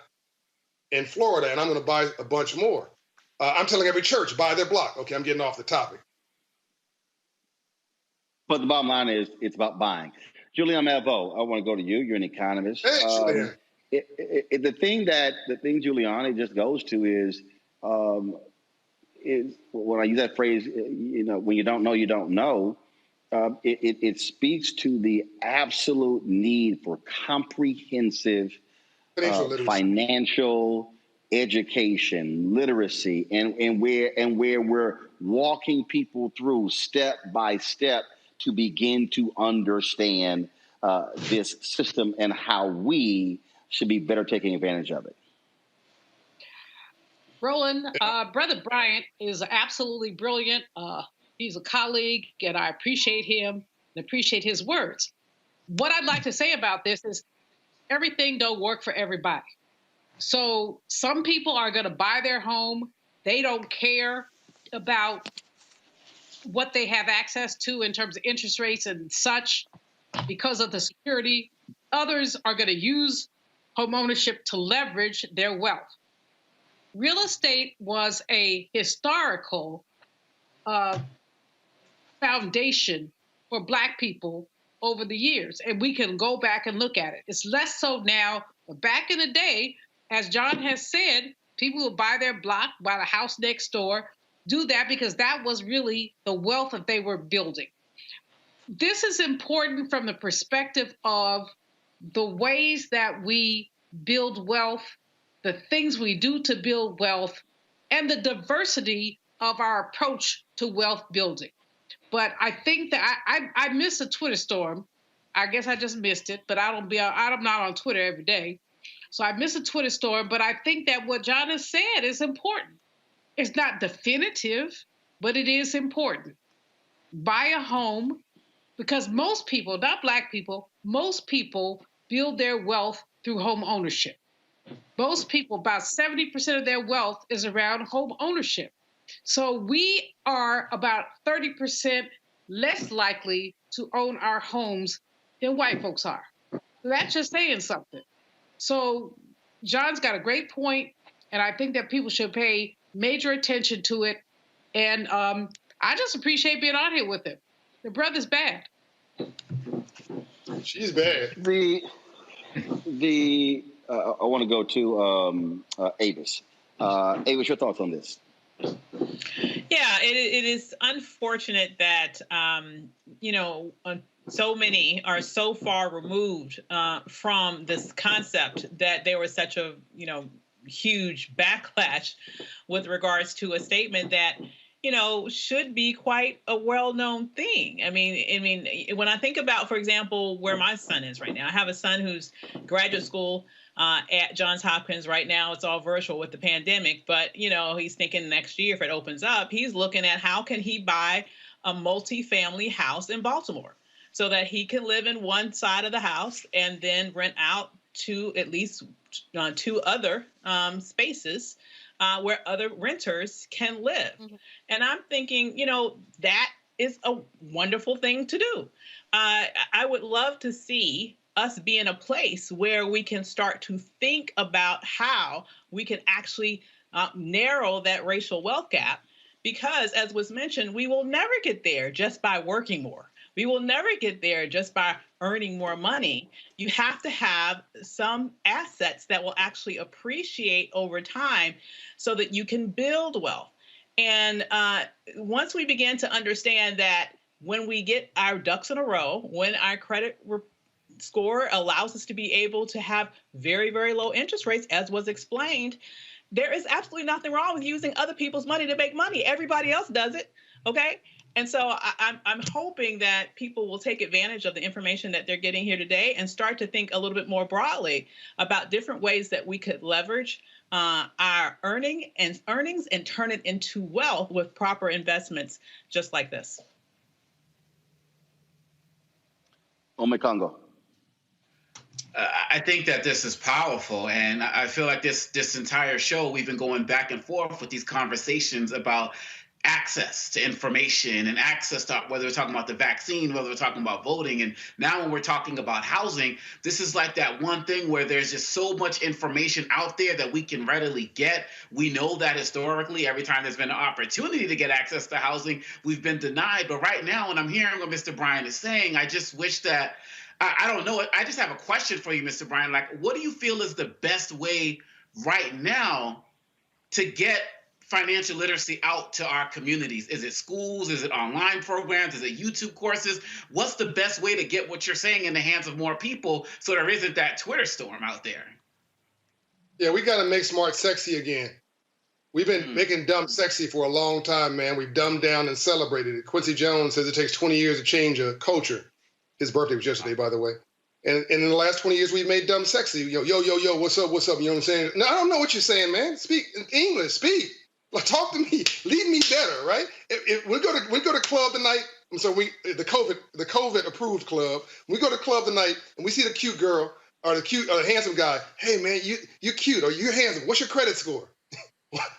and Florida, and I'm going to buy a bunch more. I'm telling every church, buy their block. Okay, I'm getting off the topic. But the bottom line is, it's about buying. Julian Mavo, I want to go to you. You're an economist. Hey, Julian. The thing Giuliani just goes to is when I use that phrase, when you don't know, you don't know. It speaks to the absolute need for comprehensive financial education, literacy, and where we're walking people through step by step to begin to understand this system and how we should be better taking advantage of it. Roland, Brother Bryant is absolutely brilliant. He's a colleague, and I appreciate him and appreciate his words. What I'd like to say about this is everything don't work for everybody. So some people are going to buy their home. They don't care about what they have access to in terms of interest rates and such because of the security. Others are going to use home ownership to leverage their wealth. Real estate was a historical foundation for Black people over the years, and we can go back and look at it. It's less so now, but back in the day, as John has said, people would buy their block, buy the house next door, do that because that was really the wealth that they were building. This is important from the perspective of the ways that we build wealth, the things we do to build wealth, and the diversity of our approach to wealth building. But I think that I missed a Twitter storm. I guess I just missed it, but I'm not on Twitter every day. So I missed a Twitter storm, but I think that what John has said is important. It's not definitive, but it is important. Buy a home, because most people, not Black people, most people build their wealth through home ownership. Most people, about 70% of their wealth is around home ownership. So we are about 30% less likely to own our homes than white folks are. So that's just saying something. So John's got a great point, and I think that people should pay major attention to it. And I just appreciate being on here with him. The brother's bad. She's bad. I want to go to Avis. Avis, your thoughts on this? Yeah, it is unfortunate that, so many are so far removed from this concept that there was such a, huge backlash with regards to a statement that, should be quite a well-known thing. I mean, when I think about, for example, where my son is right now, I have a son who's graduate school at Johns Hopkins right now. It's all virtual with the pandemic, but, he's thinking next year if it opens up, he's looking at how can he buy a multi-family house in Baltimore so that he can live in one side of the house and then rent out to at least 2 other spaces where other renters can live. Mm-hmm. And I'm thinking, that is a wonderful thing to do. I would love to see us be in a place where we can start to think about how we can actually narrow that racial wealth gap, because as was mentioned, we will never get there just by working more. We will never get there just by earning more money. You have to have some assets that will actually appreciate over time so that you can build wealth. And once we begin to understand that when we get our ducks in a row, when our credit score allows us to be able to have very, very low interest rates, as was explained, there is absolutely nothing wrong with using other people's money to make money. Everybody else does it, okay? And so I'm hoping that people will take advantage of the information that they're getting here today and start to think a little bit more broadly about different ways that we could leverage our earnings and turn it into wealth with proper investments just like this. Omekongo. I think that this is powerful, and I feel like this entire show we've been going back and forth with these conversations about access to information and access to, whether we're talking about the vaccine, whether we're talking about voting, and now when we're talking about housing, this is like that one thing where there's just so much information out there that we can readily get. We know that historically, every time there's been an opportunity to get access to housing, we've been denied. But right now, when I'm hearing what Mr. Bryant is saying, I just wish that, I don't know, I just have a question for you, Mr. Bryant. Like, what do you feel is the best way right now to get financial literacy out to our communities? Is it schools? Is it online programs? Is it YouTube courses? What's the best way to get what you're saying in the hands of more people so there isn't that Twitter storm out there? Yeah, we got to make smart sexy again. We've been making dumb sexy for a long time, man. We've dumbed down and celebrated it. Quincy Jones says it takes 20 years to change a culture. His birthday was yesterday, by the way. And in the last 20 years, we've made dumb sexy. Yo, what's up? You know what I'm saying? No, I don't know what you're saying, man. Speak English, speak. Like, talk to me, lead me better, right? If we go to club tonight. So the COVID approved club. We go to club tonight and we see the cute girl or the handsome guy. Hey man, you cute or you're handsome. What's your credit score?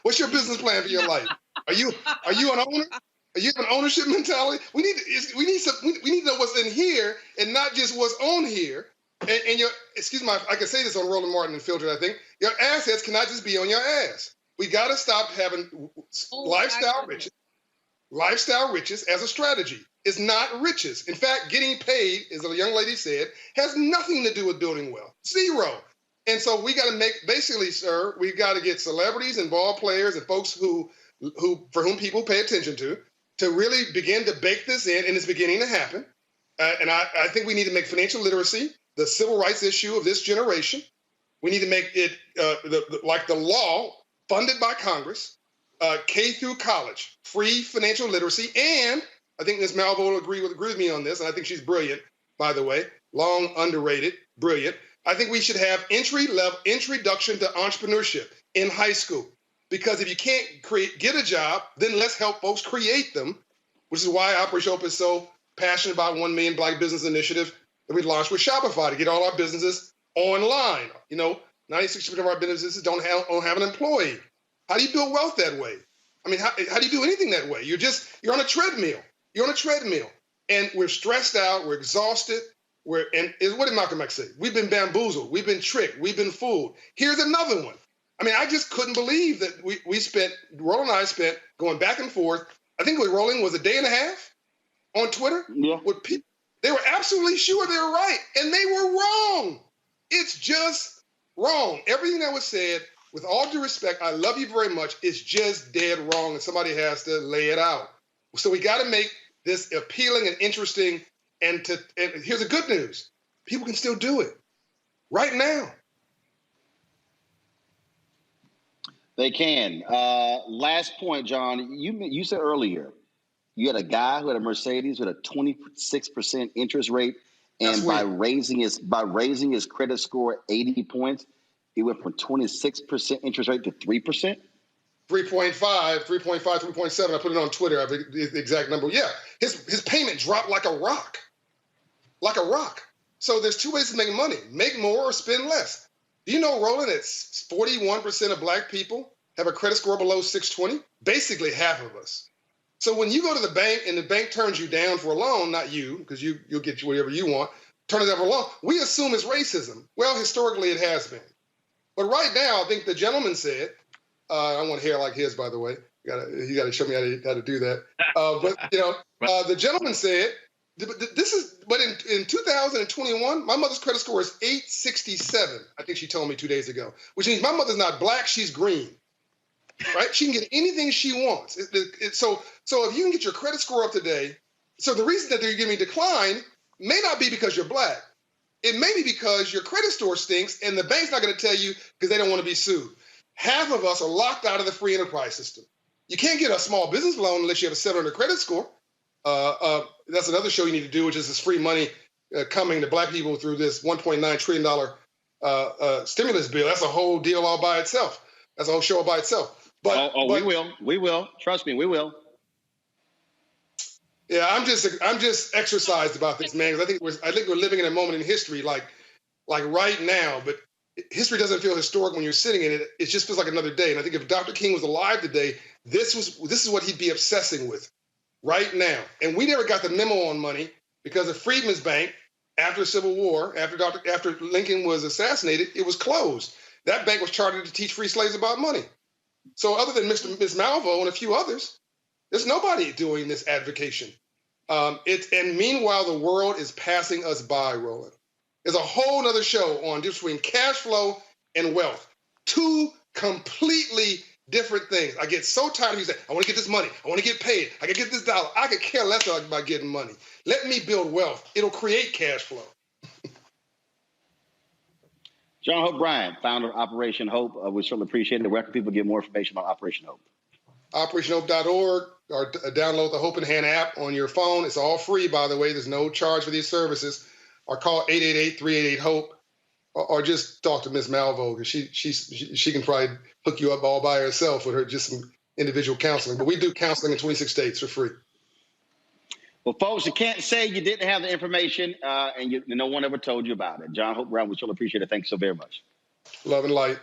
What's your business plan for your life? Are you an owner? You have an ownership mentality. We need to know what's in here and not just what's on here. And your, excuse me, I can say this on Roland Martin Unfiltered, I think. Your assets cannot just be on your ass. We got to stop having lifestyle riches as a strategy. It's not riches. In fact, getting paid, as a young lady said, has nothing to do with building wealth. Zero. And so we got to basically, sir, we've got to get celebrities and ball players and folks for whom people pay attention to really begin to bake this in, and it's beginning to happen. And I think we need to make financial literacy the civil rights issue of this generation. We need to make it like the law funded by Congress, K through college, free financial literacy. And I think Ms. Malvo will agree with me on this, and I think she's brilliant, by the way, long underrated, brilliant. I think we should have introduction to entrepreneurship in high school. Because if you can't get a job, then let's help folks create them, which is why Operation Hope is so passionate about 1 Million Black Business Initiative that we launched with Shopify to get all our businesses online. 96% of our businesses don't have an employee. How do you build wealth that way? I mean, how do you do anything that way? You're on a treadmill. You're on a treadmill. And we're stressed out. We're exhausted. What did Malcolm X say? We've been bamboozled. We've been tricked. We've been fooled. Here's another one. I mean, I just couldn't believe that Roland and I spent going back and forth. I think with Roland was a day and a half on Twitter. Yeah. With people. They were absolutely sure they were right, and they were wrong. It's just wrong. Everything that was said, with all due respect, I love you very much, it's just dead wrong, and somebody has to lay it out. So we got to make this appealing and interesting, and here's the good news. People can still do it right now. They can. Last point, John, you said earlier, you had a guy who had a Mercedes with a 26% interest rate, and by raising his credit score 80 points, he went from 26% interest rate to 3%. 3.5, 3.7. I put it on Twitter. I have the exact number. Yeah, his payment dropped like a rock, So there's two ways to make money: make more or spend less. Do you know, Roland, that 41% of Black people have a credit score below 620? Basically half of us. So when you go to the bank and the bank turns you down for a loan, not you, because you'll get whatever you want, turn it down for a loan, we assume it's racism. Well, historically it has been. But right now, I think the gentleman said, I want hair like his, by the way. You got to show me how to do that. The gentleman said, but in 2021, my mother's credit score is 867. I think she told me 2 days ago, which means my mother's not Black, she's green, right? She can get anything she wants. So if you can get your credit score up today, so the reason that they're giving decline may not be because you're Black. It may be because your credit score stinks and the bank's not going to tell you because they don't want to be sued. Half of us are locked out of the free enterprise system. You can't get a small business loan unless you have a 700 credit score. That's another show you need to do, which is this free money coming to Black people through this $1.9 trillion stimulus bill. That's a whole deal all by itself. That's a whole show all by itself. But we will. Trust me, we will. Yeah, I'm just exercised about this, man, because I think we're living in a moment in history, like right now. But history doesn't feel historic when you're sitting in it. It just feels like another day. And I think if Dr. King was alive today, this is what he'd be obsessing with right now. And we never got the memo on money because of Freedmen's Bank after the Civil War, after Lincoln was assassinated, it was closed. That bank was chartered to teach free slaves about money. So other than Ms. Malvo and a few others, there's nobody doing this advocation. And meanwhile, the world is passing us by, Roland. There's a whole other show on difference between cash flow and wealth. Two completely different things. I get so tired of you saying, I want to get this money. I want to get paid. I can get this dollar. I could care less about getting money. Let me build wealth. It'll create cash flow. John Hope Bryant, founder of Operation Hope. We certainly appreciate it. Where can people get more information about Operation Hope? OperationHope.org, or download the Hope in Hand app on your phone. It's all free, by the way. There's no charge for these services. Or call 888-388-HOPE, or just talk to Ms. Malvo, because she can probably hook you up all by herself with her just some individual counseling. But we do counseling in 26 states for free. Well, folks, you can't say you didn't have the information and no one ever told you about it. John Hope Brown, we truly appreciate it. Thanks so very much. Love and light.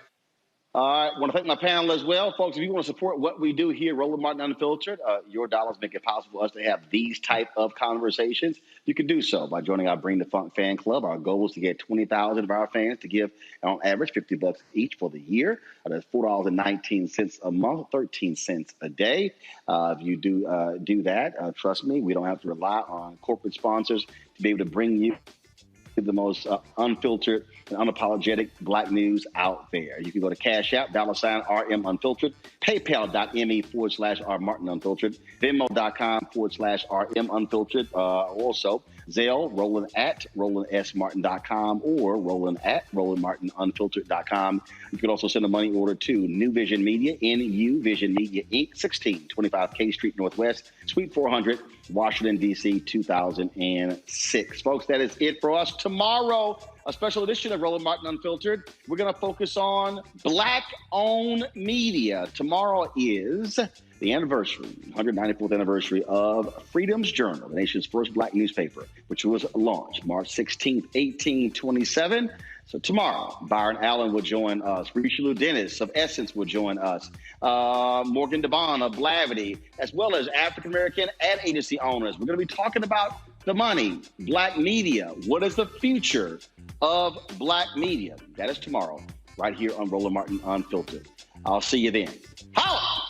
All right. I want to thank my panel as well. Folks, if you want to support what we do here, Roland Martin Unfiltered, your dollars make it possible for us to have these type of conversations. You can do so by joining our Bring the Funk fan club. Our goal is to get 20,000 of our fans to give, on average, $50 each for the year. That's $4.19 a month, 13 cents a day. If you do that, trust me, we don't have to rely on corporate sponsors to be able to bring you the most unfiltered and unapologetic Black news out there. You can go to Cash App, $RM Unfiltered, PayPal.me/R Martin Unfiltered, Venmo.com/RM Unfiltered, also Zelle, Roland at RolandSMartin.com or Roland at RolandMartinUnfiltered.com. You can also send a money order to New Vision Media, NU Vision Media Inc., 1625 K Street Northwest, Suite 400, Washington, D.C., 2006. Folks, that is it for us. Tomorrow, a special edition of Roland Martin Unfiltered. We're going to focus on Black-owned media. Tomorrow is the anniversary, 194th anniversary of Freedom's Journal, the nation's first Black newspaper, which was launched March 16th, 1827. So tomorrow, Byron Allen will join us. Richelieu Dennis of Essence will join us. Morgan DeBon of Blavity, as well as African-American ad agency owners. We're going to be talking about the money, Black media. What is the future of Black media? That is tomorrow, right here on Roland Martin Unfiltered. I'll see you then. Holla!